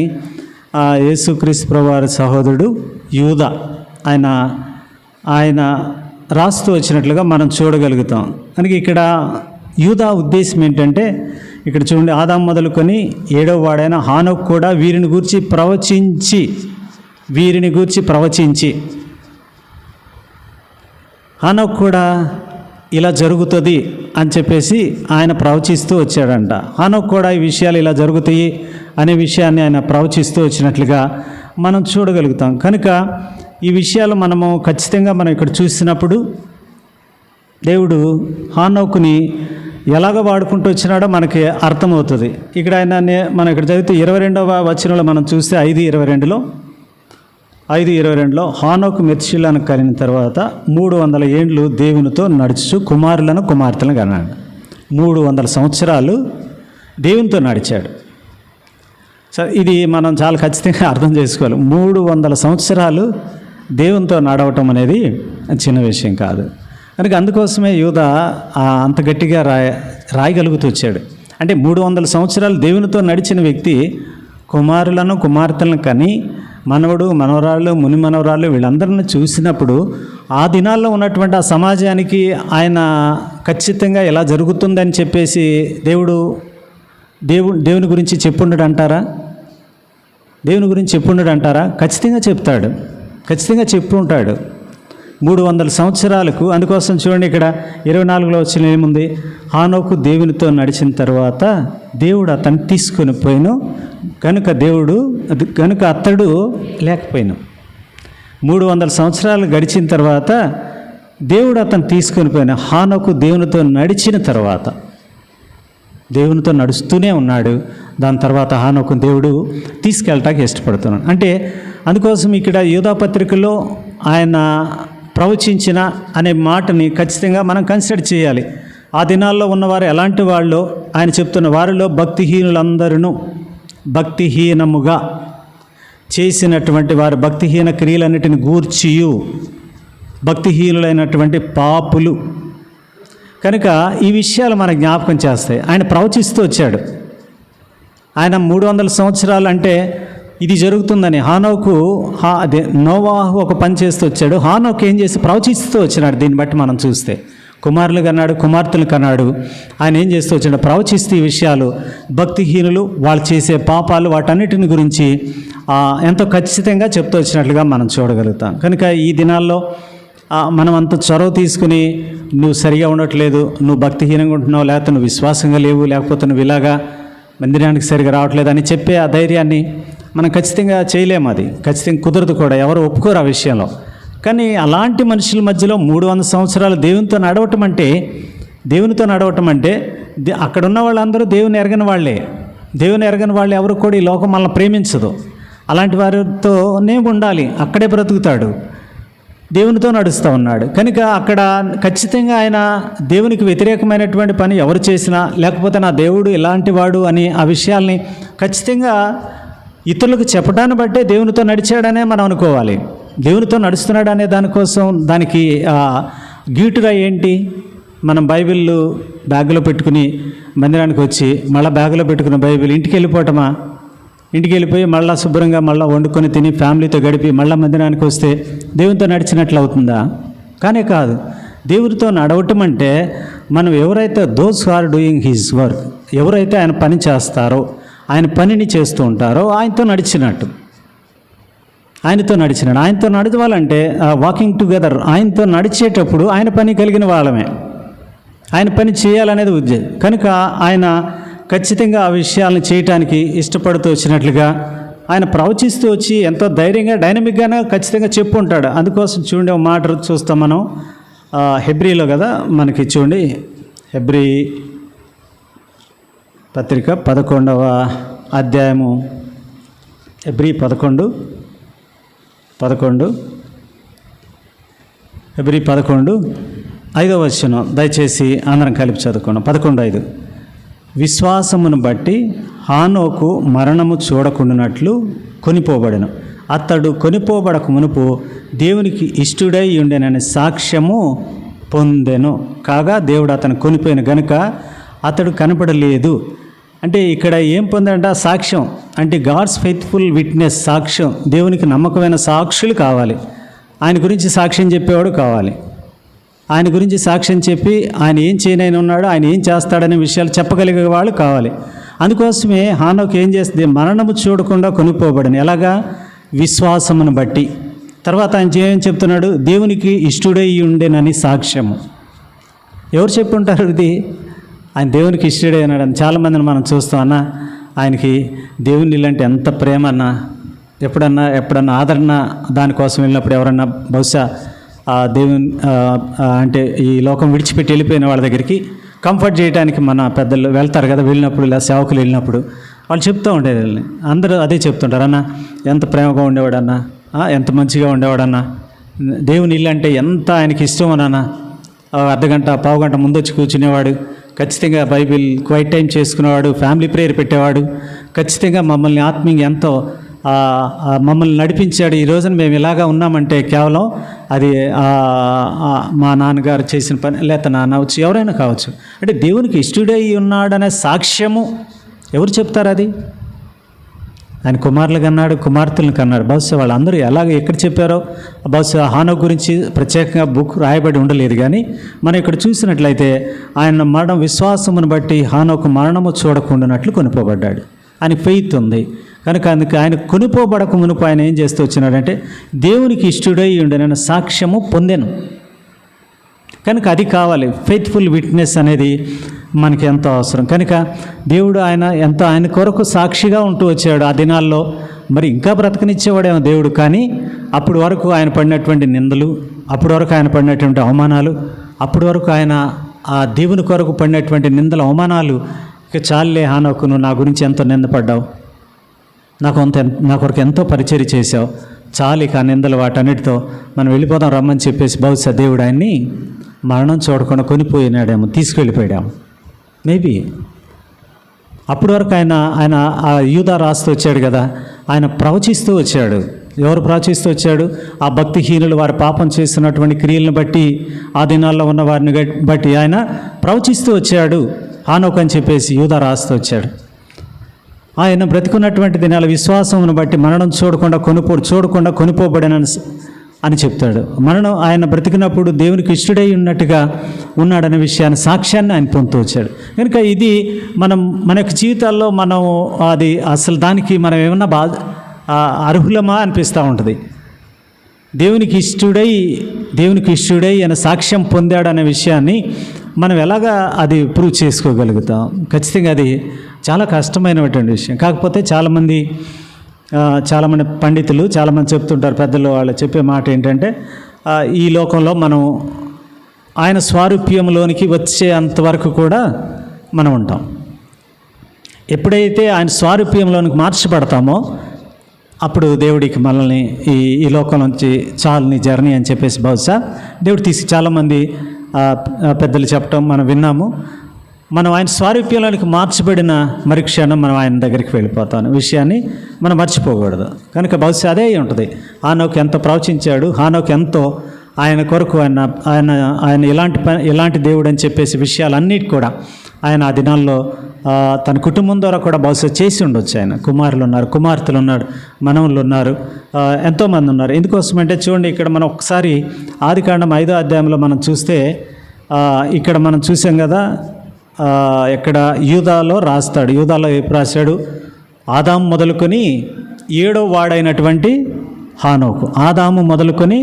S1: యేసుక్రీస్తు ప్రభువారి సహోదరుడు యూదా ఆయన రాస్తూ వచ్చినట్లుగా మనం చూడగలుగుతాం. కనుక ఇక్కడ యూదా ఉద్దేశం ఏంటంటే, ఇక్కడ చూడండి, ఆదాము మొదలుకొని 7వ వాడైన హానోకు కూడా వీరిని గూర్చి ప్రవచించి హానోకు కూడా ఇలా జరుగుతుంది అని చెప్పేసి ఆయన ప్రవచిస్తూ వచ్చాడంట. హానోకు కూడా ఈ విషయాలు ఇలా జరుగుతాయి అనే విషయాన్ని ఆయన ప్రవచిస్తూ వచ్చినట్లుగా మనం చూడగలుగుతాం. కనుక ఈ విషయాలు మనము ఖచ్చితంగా మనం ఇక్కడ చూసినప్పుడు దేవుడు హానోకుని ఎలాగ వాడుకుంటూ వచ్చినాడో మనకి అర్థమవుతుంది. ఇక్కడ మనం ఇక్కడ చదివితే 22వ వచనంలో మనం చూస్తే 5:22లో హానోకు మెతుషెలను కలిగిన తర్వాత 300 ఏండ్లు దేవునితో నడుచు కుమారులను కుమార్తెలను కన్నాడు. 300 సంవత్సరాలు దేవునితో నడిచాడు. సరే, ఇది మనం చాలా ఖచ్చితంగా అర్థం చేసుకోవాలి. 300 సంవత్సరాలు దేవునితో నడవటం అనేది చిన్న విషయం కాదు. కనుక అందుకోసమే యూదా అంత గట్టిగా రాయగలుగుతూ వచ్చాడు. అంటే 300 సంవత్సరాలు దేవునితో నడిచిన వ్యక్తి కుమారులను కుమార్తెలను కని మనవడు మనవరాళ్ళు ముని మనవరాళ్ళు వీళ్ళందరిని చూసినప్పుడు ఆ దినాల్లో ఉన్నటువంటి ఆ సమాజానికి ఆయన ఖచ్చితంగా ఎలా జరుగుతుందని చెప్పేసి దేవుని గురించి చెప్పుండడు అంటారా? దేవుని గురించి చెప్పుండడు అంటారా? ఖచ్చితంగా చెప్తాడు, ఖచ్చితంగా చెప్పు ఉంటాడు. 300 సంవత్సరాలకు. అందుకోసం చూడండి, ఇక్కడ 24లో వచ్చిన ఏముంది? హానోకు దేవునితో నడిచిన తర్వాత దేవుడు అతను తీసుకొని పోయిను కనుక అతడు లేకపోయిను. 300 సంవత్సరాలు గడిచిన తర్వాత దేవుడు అతను తీసుకొని పోయిన హానోకు దేవునితో నడిచిన తర్వాత దేవునితో నడుస్తూనే ఉన్నాడు. దాని తర్వాత హానోకు దేవుడు తీసుకెళ్ళటానికి ఇష్టపడుతున్నాడు. అంటే అందుకోసం ఇక్కడ యూదా పత్రికలో ఆయన ప్రవచించిన అనే మాటని ఖచ్చితంగా మనం కన్సిడర్ చేయాలి. ఆ దినాల్లో ఉన్నవారు ఎలాంటి వాళ్ళు ఆయన చెప్తున్న వారిలో భక్తిహీనులందరూ భక్తిహీనముగా చేసినటువంటి వారు భక్తిహీన క్రియలన్నిటిని గూర్చియు భక్తిహీనులైనటువంటి పాపులు. కనుక ఈ విషయాలు మన జ్ఞాపకం చేస్తాయి. ఆయన ప్రవచిస్తూ వచ్చాడు. ఆయన 300 సంవత్సరాలు అంటే ఇది జరుగుతుందని నోవాహు ఒక పని చేస్తూ వచ్చాడు. హానోకు ఏం చేసి ప్రవచిస్తూ వచ్చినాడు. దీన్ని బట్టి మనం చూస్తే కుమారులు కన్నాడు, కుమార్తెలు కన్నాడు. ఆయన ఏం చేస్తూ వచ్చాడు? ప్రవచిస్తూ ఈ విషయాలు, భక్తిహీనులు వాళ్ళు చేసే పాపాలు, వాటన్నిటిని గురించి ఎంతో ఖచ్చితంగా చెప్తూ వచ్చినట్లుగా మనం చూడగలుగుతాం. కనుక ఈ దినాల్లో మనం అంత చొరవ తీసుకుని నువ్వు సరిగా ఉండట్లేదు, నువ్వు భక్తిహీనంగా ఉంటున్నావు, లేకపోతే నువ్వు విశ్వాసంగా లేవు, లేకపోతే నువ్వు ఇలాగా మందిరానికి సరిగా రావట్లేదు అని చెప్పే ఆ ధైర్యాన్ని మనం ఖచ్చితంగా చేయలేము, అది ఖచ్చితంగా కుదరదు కూడా, ఎవరు ఒప్పుకోరు ఆ విషయంలో. కానీ అలాంటి మనుషుల మధ్యలో 300 సంవత్సరాలు దేవునితో నడవటం అంటే అక్కడ ఉన్న వాళ్ళందరూ దేవుని ఎరగని వాళ్ళే. దేవుని ఎరగని వాళ్ళు ఎవరు కూడా ఈ లోకం మనల్ని ప్రేమించదు. అలాంటి వారితోనే ఉండాలి, అక్కడే బ్రతుకుతాడు, దేవునితో నడుస్తూ ఉన్నాడు. కనుక అక్కడ ఖచ్చితంగా ఆయన దేవునికి వ్యతిరేకమైనటువంటి పని ఎవరు చేసినా, లేకపోతే నా దేవుడు ఇలాంటి వాడు అని ఆ విషయాల్ని ఖచ్చితంగా ఇతరులకు చెప్పడాన్ని బట్టే దేవునితో నడిచాడనే మనం అనుకోవాలి. దేవునితో నడుస్తున్నాడు అనే దానికోసం దానికి గీటుగా ఏంటి, మనం బైబిల్ బ్యాగులో పెట్టుకుని మందిరానికి వచ్చి మళ్ళీ బ్యాగులో పెట్టుకున్న బైబిల్ ఇంటికి వెళ్ళిపోవటమా? ఇంటికి వెళ్ళిపోయి మళ్ళీ శుభ్రంగా మళ్ళీ వండుకొని తిని ఫ్యామిలీతో గడిపి మళ్ళీ మందిరానికి వస్తే దేవునితో నడిచినట్లు అవుతుందా? కానీ కాదు. దేవునితో నడవటం అంటే మనం ఎవరైతే those are doing his work, ఎవరైతే ఆయన పని చేస్తారో, ఆయన పనిని చేస్తూ ఉంటారో ఆయనతో నడిచినట్టు. ఆయనతో నడవాలంటే వాకింగ్ టుగెదర్, ఆయనతో నడిచేటప్పుడు ఆయన పని కలిగిన వాళ్ళమే, ఆయన పని చేయాలనేది ఉద్దేశం. కనుక ఆయన ఖచ్చితంగా ఆ విషయాలను చేయటానికి ఇష్టపడుతూ వచ్చినట్లుగా ఆయన ప్రవచిస్తూ వచ్చి ఎంతో ధైర్యంగా డైనమిక్గానే ఖచ్చితంగా చెప్పు ఉంటాడు. అందుకోసం చూడండి, ఒక మాట చూస్తాం మనం హెబ్రీలో కదా మనకి, చూడండి హెబ్రీ పత్రిక 11వ అధ్యాయము, హెబ్రీ 11 హెబ్రీ 11 5వ వచనం దయచేసి అందరం కలిపి చదువుకున్నాం. 11:5 విశ్వాసమును బట్టి హానోకు మరణము చూడకుండానట్లు కొనిపోబడెను. అతడు కొనిపోబడక మునుపు దేవునికి ఇష్టుడై ఉండెనని సాక్ష్యము పొందెను. కాగా దేవుడు అతను కొనిపోయిన గనుక అతడు కనపడలేదు. అంటే ఇక్కడ ఏం పొందంట? సాక్ష్యం. అంటే గాడ్స్ ఫెయిత్ఫుల్ విట్నెస్, సాక్ష్యం. దేవునికి నమ్మకమైన సాక్షులు కావాలి, ఆయన గురించి సాక్ష్యం చెప్పేవాడు కావాలి, ఆయన గురించి సాక్ష్యం చెప్పి ఆయన ఏం చేయనైనా ఉన్నాడో, ఆయన ఏం చేస్తాడనే విషయాలు చెప్పగలిగే వాళ్ళు కావాలి. అందుకోసమే హానోకు ఏం చేస్తుంది? మరణము చూడకుండా కొనుక్కోబడిన. ఎలాగా? విశ్వాసమును బట్టి. తర్వాత ఆయన ఏం చెప్తున్నాడు? దేవునికి ఇష్టుడై ఉండేనని సాక్ష్యము. ఎవరు చెప్పుంటారు ఇది? ఆయన దేవునికి ఇష్టడే అన్నాడు. చాలామందిని మనం చూస్తాం, అన్న ఆయనకి దేవుని ఇలాంటి ఎంత ప్రేమ అన్న. ఎప్పుడన్నా ఆదరణ దానికోసం వెళ్ళినప్పుడు ఎవరన్నా బహుశా దేవుని అంటే ఈ లోకం విడిచిపెట్టి వెళ్ళిపోయిన వాళ్ళ దగ్గరికి కంఫర్ట్ చేయడానికి మన పెద్దలు వెళ్తారు కదా, వెళ్ళినప్పుడు ఇలా సేవకులు వెళ్ళినప్పుడు వాళ్ళు చెప్తూ ఉండేది. అందరూ అదే చెప్తుంటారు, అన్న ఎంత ప్రేమగా ఉండేవాడన్నా, ఎంత మంచిగా ఉండేవాడన్నా, దేవుని ఇల్లు అంటే ఎంత ఆయనకి ఇష్టం అన్న. అర్ధగంట పావుగంట ముందు వచ్చి కూర్చునేవాడు, ఖచ్చితంగా బైబిల్ క్వైట్ టైం చేసుకునేవాడు, ఫ్యామిలీ ప్రేయర్ పెట్టేవాడు, ఖచ్చితంగా మమ్మల్ని ఆత్మీయంగా ఎంతో మమ్మల్ని నడిపించాడు. ఈ రోజున మేము ఇలాగా ఉన్నామంటే కేవలం అది మా నాన్నగారు చేసిన పని, లేకపోతే నాన్న వచ్చి ఎవరైనా కావచ్చు. అంటే దేవునికి ఇష్టుడై ఉన్నాడనే సాక్ష్యము ఎవరు చెప్తారు? అది ఆయన కుమారులు కన్నాడు, కుమార్తెలను కన్నాడు. బహుశా వాళ్ళందరూ ఎక్కడ చెప్పారో, బహుశా హానోకు గురించి ప్రత్యేకంగా బుక్ రాయబడి ఉండలేదు. కానీ మనం ఇక్కడ చూసినట్లయితే ఆయన మరణం విశ్వాసమును బట్టి హానోకు మరణము చూడకుండానట్లు కొనిపోబడ్డాడు. ఆయన ఫెయిత్ ఉంది కనుక అందుకు ఆయన కొనిపోబడక మునుపు ఆయన ఏం చేస్తూ వచ్చినాడంటే దేవునికి ఇష్టుడై ఉండేనన్న సాక్ష్యము పొందెను. కనుక అది కావాలి, ఫెయిత్ఫుల్ విట్నెస్ అనేది మనకి ఎంతో అవసరం. కనుక దేవుడు ఆయన కొరకు సాక్షిగా ఉంటూ వచ్చాడు ఆ దినాల్లో. మరి ఇంకా బ్రతకనిచ్చేవాడేమో దేవుడు, కానీ అప్పటి వరకు ఆయన పడినటువంటి నిందలు, అప్పటి వరకు ఆయన పడినటువంటి అవమానాలు, అప్పటి వరకు ఆయన ఆ దేవుని కొరకు పడినటువంటి నిందల అవమానాలు, ఇక చాలే హానోకు, నువ్వు నా గురించి ఎంతో నిందపడ్డావు, నా కొరకు ఎంతో పరిచర్య చేశావు, చాలు ఇక ఆ నిందలు వాటన్నిటితో మనం వెళ్ళిపోదాం రమ్మని చెప్పేసి బహుశా దేవుడు ఆయన్ని మరణం చూడకుండా కొనిపోయినాడేమో, తీసుకెళ్ళిపోయాము మేబీ. అప్పటి వరకు ఆయన ఆ యూదా రాస్తూ వచ్చాడు కదా, ఆయన ప్రవచిస్తూ వచ్చాడు. ఎవరు ప్రవచిస్తూ వచ్చాడు? ఆ భక్తిహీనులు వారి పాపం చేస్తున్నటువంటి క్రియలను బట్టి, ఆ దినాల్లో ఉన్న వారిని బట్టి ఆయన ప్రవచిస్తూ వచ్చాడు హానోకు అని చెప్పేసి యూదా రాస్తూ వచ్చాడు. ఆయన బ్రతికున్నటువంటి దినాల విశ్వాసమును బట్టి మరణం చూడకుండా కొనిపోబడనని అని చెప్తాడు. ఆయన బ్రతికినప్పుడు దేవునికి ఇష్టడై ఉన్నట్టుగా ఉన్నాడనే విషయాన్ని, సాక్ష్యాన్ని ఆయన పొందుతూ వచ్చాడు. కనుక ఇది మన యొక్క జీవితాల్లో మనం అది అసలు దానికి మనం ఏమన్నా అర్హులమా అనిపిస్తూ ఉంటుంది. దేవునికి ఇష్టుడై అనే సాక్ష్యం పొందాడనే విషయాన్ని మనం ఎలాగా అది ప్రూవ్ చేసుకోగలుగుతాం? ఖచ్చితంగా అది చాలా కష్టమైనటువంటి విషయం. కాకపోతే చాలామంది పండితులు చాలామంది చెప్తుంటారు, పెద్దలు వాళ్ళు చెప్పే మాట ఏంటంటే, ఈ లోకంలో మనం ఆయన స్వారూప్యంలోనికి వచ్చే అంతవరకు కూడా మనం ఉంటాం. ఎప్పుడైతే ఆయన స్వారూప్యంలోనికి మార్చబడతామో అప్పుడు దేవుడికి మనల్ని ఈ లోకం నుంచి చాలు నీ జర్నీ అని చెప్పేసి బహుశా దేవుడు చాలామంది పెద్దలు చెప్పటం మనం విన్నాము. మనం ఆయన స్వారూప్యంలోనికి మార్చబడిన మరుక్షణం మనం ఆయన దగ్గరికి వెళ్ళిపోతాం విషయాన్ని మనం మర్చిపోకూడదు. కనుక బహుశా అదే ఉంటుంది. హానోకు ఎంత ప్రవచించాడు, హానోకు ఎంతో ఆయన కొరకు ఆయన ఎలాంటి దేవుడు అని చెప్పేసి విషయాలన్నిటి కూడా ఆయన ఆ దినాల్లో తన కుటుంబం ద్వారా కూడా బహుశా చేసి ఉండొచ్చు. ఆయన కుమారులు ఉన్నారు, కుమార్తెలు ఉన్నారు, మనవులు ఉన్నారు, ఎంతోమంది ఉన్నారు. ఎందుకోసమంటే చూడండి, ఇక్కడ మనం ఒకసారి ఆదికాండం 5వ అధ్యాయంలో మనం చూస్తే ఇక్కడ మనం చూసాం కదా, ఇక్కడ యూదాలో రాస్తాడు. యూదాలో రాశాడు, ఆదాము మొదలుకొని 7వ వాడైనటువంటి హానోకు. ఆదాము మొదలుకొని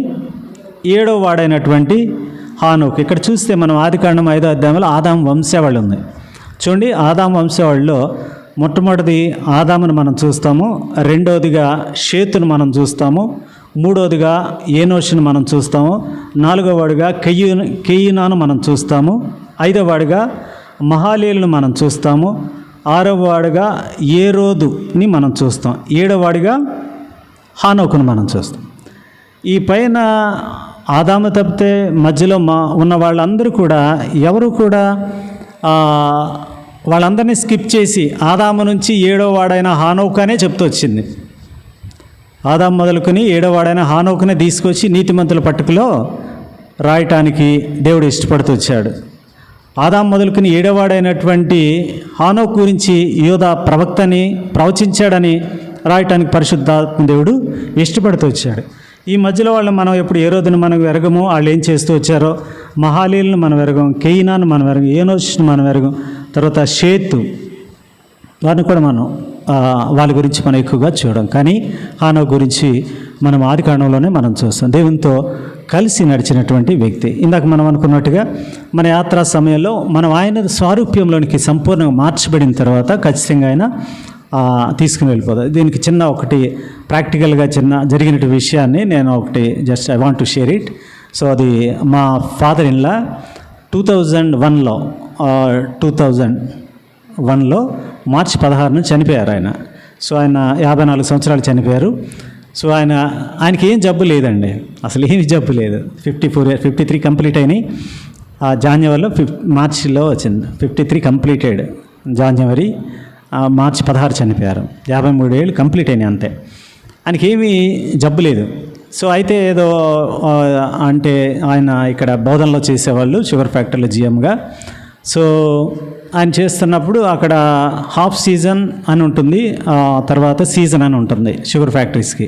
S1: 7వ వాడైనటువంటి హానోకు. ఇక్కడ చూస్తే మనం ఆదికాండం 5వ అధ్యాయంలో ఆదాము వంశావళి ఉంది. చూడండి, ఆదాము వంశావళిలో మొట్టమొదటిది ఆదామును మనం చూస్తాము, రెండవదిగా షేతును మనం చూస్తాము, మూడవదిగా ఏనోషును మనం చూస్తాము, 4వ వాడుగా కెయినాను మనం చూస్తాము, 5వ వాడుగా మహాలేలును మనం చూస్తాము, 6వ వాడుగా ఏరోదుని మనం చూస్తాం, 7వ వాడుగా హానోకును మనం చూస్తాం. ఈ పైన ఆదాము తప్పితే మధ్యలో ఉన్న వాళ్ళందరూ కూడా ఎవరు కూడా వాళ్ళందరినీ స్కిప్ చేసి ఆదాము నుంచి 7వ వాడైన హానోకనే చెప్తూ వచ్చింది. ఆదాము మొదలుకొని 7వ వాడైన హానోకునే తీసుకొచ్చి నీతిమంతుల పట్టుకలో రాయటానికి దేవుడు ఇష్టపడుతూ వచ్చాడు. ఆదాము మొదలుకొని 7వ వాడైనటువంటి హానోకు గురించి యోధా ప్రవక్తని ప్రవచించాడని రాయటానికి పరిశుద్ధాత్మ దేవుడు ఇష్టపడుతూ వచ్చాడు. ఈ మధ్యలో వాళ్ళు మనం ఎప్పుడు ఏరోదును మనం ఎరగము, వాళ్ళు ఏం చేస్తూ వచ్చారో, మహాలీలను మనం ఎరగం, కెయినాను మనం ఎరగం, ఏనోషును మనం ఎరగం, తర్వాత షేతు వారిని కూడా మనం వాళ్ళ గురించి మనం ఎక్కువగా చూడం. కానీ హానోకు గురించి మనం ఆదికాండంలోనే మనం చూస్తాం. దేవునితో కలిసి నడిచినటువంటి వ్యక్తి. ఇందాక మనం అనుకున్నట్టుగా మన యాత్రా సమయంలో మనం ఆయన స్వారూప్యంలోనికి సంపూర్ణంగా మార్చబడిన తర్వాత ఖచ్చితంగా ఆయన తీసుకుని వెళ్ళిపోతుంది. దీనికి ఒకటి ప్రాక్టికల్గా జరిగిన విషయాన్ని నేను ఒకటి just I want to share it. So అది మా ఫాదర్ ఇన్లా 2001లో మార్చి 16న చనిపోయారు ఆయన. సో ఆయన 54 సంవత్సరాలు చనిపోయారు. సో ఆయనకి ఏం జబ్బు లేదండి, అసలు ఏమి జబ్బు లేదు. 53 కంప్లీట్ అయినాయి. జాన్యువరిలో మార్చిలో వచ్చింది. 53 కంప్లీటెడ్ జాన్యువరి, మార్చి 16 చనిపోయారు. 53 ఏళ్ళు కంప్లీట్ అయినాయి అంతే. ఆయనకి ఏమీ జబ్బు లేదు. సో అయితే ఏదో అంటే ఆయన ఇక్కడ బోధనలో చేసేవాళ్ళు షుగర్ ఫ్యాక్టరీలో జిఎంగా. సో ఆయన చేస్తున్నప్పుడు అక్కడ హాఫ్ సీజన్ అని ఉంటుంది, తర్వాత సీజన్ అని ఉంటుంది షుగర్ ఫ్యాక్టరీస్కి.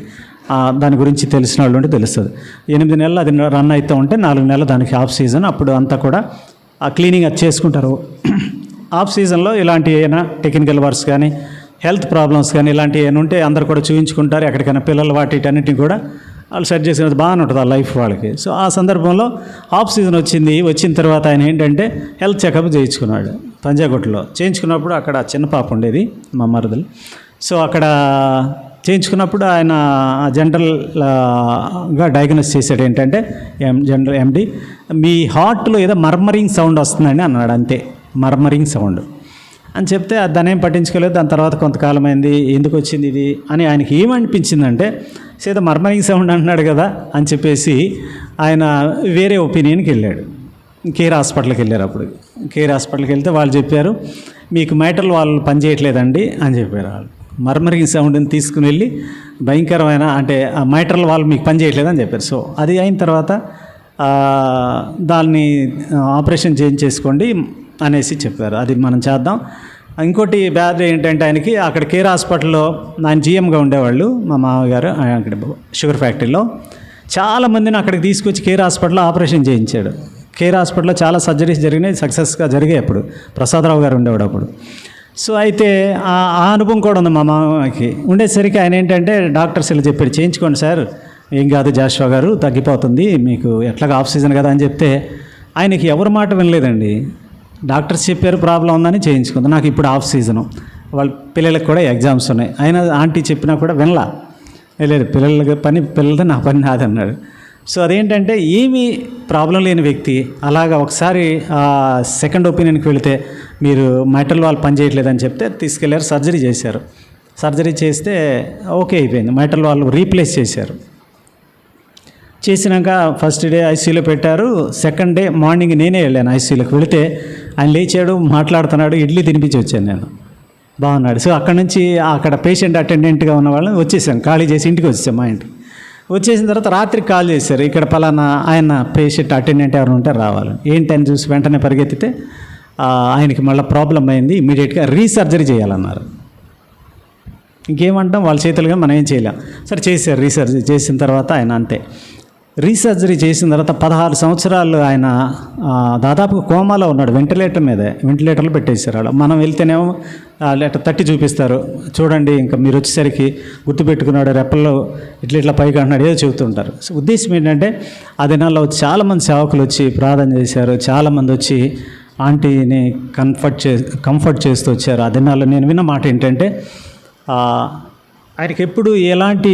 S1: దాని గురించి తెలిసిన వాళ్ళు ఉంటే తెలుస్తుంది. 8 నెలలు అది రన్ అవుతూ ఉంటే 4 నెలలు దానికి హాఫ్ సీజన్. అప్పుడు అంతా కూడా ఆ క్లీనింగ్ అది చేసుకుంటారు. ఆఫ్ సీజన్లో ఇలాంటి ఏమైనా టెక్నికల్ వర్క్స్ కానీ హెల్త్ ప్రాబ్లమ్స్ కానీ ఇలాంటివి ఏమైనా ఉంటే అందరు కూడా చూపించుకుంటారు. ఎక్కడికైనా పిల్లలు వాటిటన్నిటిని కూడా వాళ్ళు సెట్ చేసినది బాగానే ఉంటుంది ఆ లైఫ్ వాళ్ళకి. సో ఆ సందర్భంలో ఆఫ్ సీజన్ వచ్చిన తర్వాత ఆయన ఏంటంటే హెల్త్ చెకప్ చేయించుకున్నాడు పంజాగుట్టలో. చేయించుకున్నప్పుడు అక్కడ చిన్న పాప ఉండేది, మా మరదలు. సో అక్కడ చేయించుకున్నప్పుడు ఆయన జనరల్గా డయాగ్నోస్ చేశాడు ఏంటంటే జనరల్ ఎండి, మీ హార్ట్లో ఏదో మర్మరింగ్ సౌండ్ వస్తుందండి అన్నాడు. అంతే, మర్మరింగ్ సౌండ్ అని చెప్తే దాన్ని ఏం పట్టించుకోలేదు. దాని తర్వాత కొంతకాలం అయింది, ఎందుకు వచ్చింది ఇది అని ఆయనకి ఏమనిపించిందంటే, ఏదో మర్మరింగ్ సౌండ్ అంటున్నాడు కదా అని చెప్పేసి ఆయన వేరే ఒపీనియన్కి వెళ్ళాడు. కేర్ హాస్పిటల్కి వెళ్ళారు. అప్పుడు కేర్ హాస్పిటల్కి వెళ్తే వాళ్ళు చెప్పారు, మీకు మైటర్లు వాళ్ళు పనిచేయట్లేదండి అని చెప్పారు. వాళ్ళు మర్మరింగ్ సౌండ్ని తీసుకుని వెళ్ళి భయంకరమైన అంటే ఆ మైటర్లు వాళ్ళు మీకు పనిచేయట్లేదని చెప్పారు. సో అది అయిన తర్వాత దాన్ని ఆపరేషన్ చేయించేసుకోండి అనేసి చెప్పారు. అది మనం చేద్దాం. ఇంకోటి బ్యాడ్ ఏంటంటే ఆయనకి అక్కడ కేర్ హాస్పిటల్లో ఆయన జిఎంగా ఉండేవాళ్ళు, మా మామగారు అక్కడ షుగర్ ఫ్యాక్టరీలో. చాలామందిని అక్కడికి తీసుకొచ్చి కేర్ హాస్పిటల్లో ఆపరేషన్ చేయించాడు. కేర్ హాస్పిటల్లో చాలా సర్జరీస్ జరిగినాయి, సక్సెస్గా జరిగాయి. అప్పుడు ప్రసాదరావు గారు ఉండేవాడు అప్పుడు. సో అయితే ఆ అనుభవం కూడా ఉంది మా మామకి. ఉండేసరికి ఆయన ఏంటంటే డాక్టర్స్ ఇలా చెప్పాడు, చేయించుకోండి సార్, ఏం కాదు జాషువా గారు, తగ్గిపోతుంది మీకు, ఎట్లాగా ఆఫ్ సీజన్ కదా అని చెప్తే ఆయనకి ఎవరి మాట వినలేదండి. డాక్టర్స్ చెప్పారు ప్రాబ్లం ఉందని చేయించుకుంది. నాకు ఇప్పుడు ఆఫ్ సీజను, వాళ్ళ పిల్లలకు కూడా ఎగ్జామ్స్ ఉన్నాయి. అయినా ఆంటీ చెప్పినా కూడా వినలా. లేదు, పిల్లలకి పని పిల్లలతో, నా పని నాది అన్నాడు. సో అదేంటంటే ఏమీ ప్రాబ్లం లేని వ్యక్తి అలాగా ఒకసారి సెకండ్ ఒపీనియన్కి వెళితే మీరు మైటల్ వాళ్ళు పని చేయట్లేదని చెప్తే తీసుకెళ్ళారు, సర్జరీ చేశారు. సర్జరీ చేస్తే ఓకే అయిపోయింది. మైటల్ వాళ్ళు రీప్లేస్ చేశారు. చేసినాక ఫస్ట్ డే ఐసీయూలో పెట్టారు. సెకండ్ డే మార్నింగ్ నేనే వెళ్ళాను ఐసీయూలోకి. వెళితే ఆయన లేచాడు, మాట్లాడుతున్నాడు. ఇడ్లీ తినిపించి వచ్చాను నేను. బాగున్నాడు. సో అక్కడ నుంచి అక్కడ పేషెంట్ అటెండెంట్గా ఉన్న వాళ్ళని వచ్చేసాను, ఖాళీ చేసి ఇంటికి వచ్చాను. మా ఇంటికి వచ్చేసిన తర్వాత రాత్రికి కాల్ చేశారు, ఇక్కడ పలానా ఆయన పేషెంట్ అటెండెంట్ ఎవరు ఉంటే రావాలని. ఏంటని చూసి వెంటనే పరిగెత్తితే ఆయనకి మళ్ళీ ప్రాబ్లం అయింది, ఇమీడియట్గా రీసర్జరీ చేయాలన్నారు. ఇంకేమంటాం, వాళ్ళ చేతులుగా మనం ఏం చేయలేం. సరే చేశారు. రీసర్జరీ చేసిన తర్వాత ఆయన అంతే. రీసర్జరీ చేసిన తర్వాత 16 సంవత్సరాలు ఆయన దాదాపు కోమాలో ఉన్నాడు. వెంటిలేటర్లు పెట్టేశారు వాళ్ళు. మనం వెళ్తేనేమో లేట తట్టి చూపిస్తారు, చూడండి ఇంకా మీరు వచ్చేసరికి గుర్తుపెట్టుకున్నాడు, రెప్పల్లో ఇట్లా పైకి అంటున్నాడు, ఏదో చెబుతుంటారు. సో ఉద్దేశం ఏంటంటే ఆ దినాల్లో చాలామంది సేవకులు వచ్చి ప్రార్థన చేశారు, చాలామంది వచ్చి ఆంటీని కంఫర్ట్ చేస్తూ వచ్చారు. ఆ దినాల్లో నేను విన్న మాట ఏంటంటే ఆయనకి ఎప్పుడు ఎలాంటి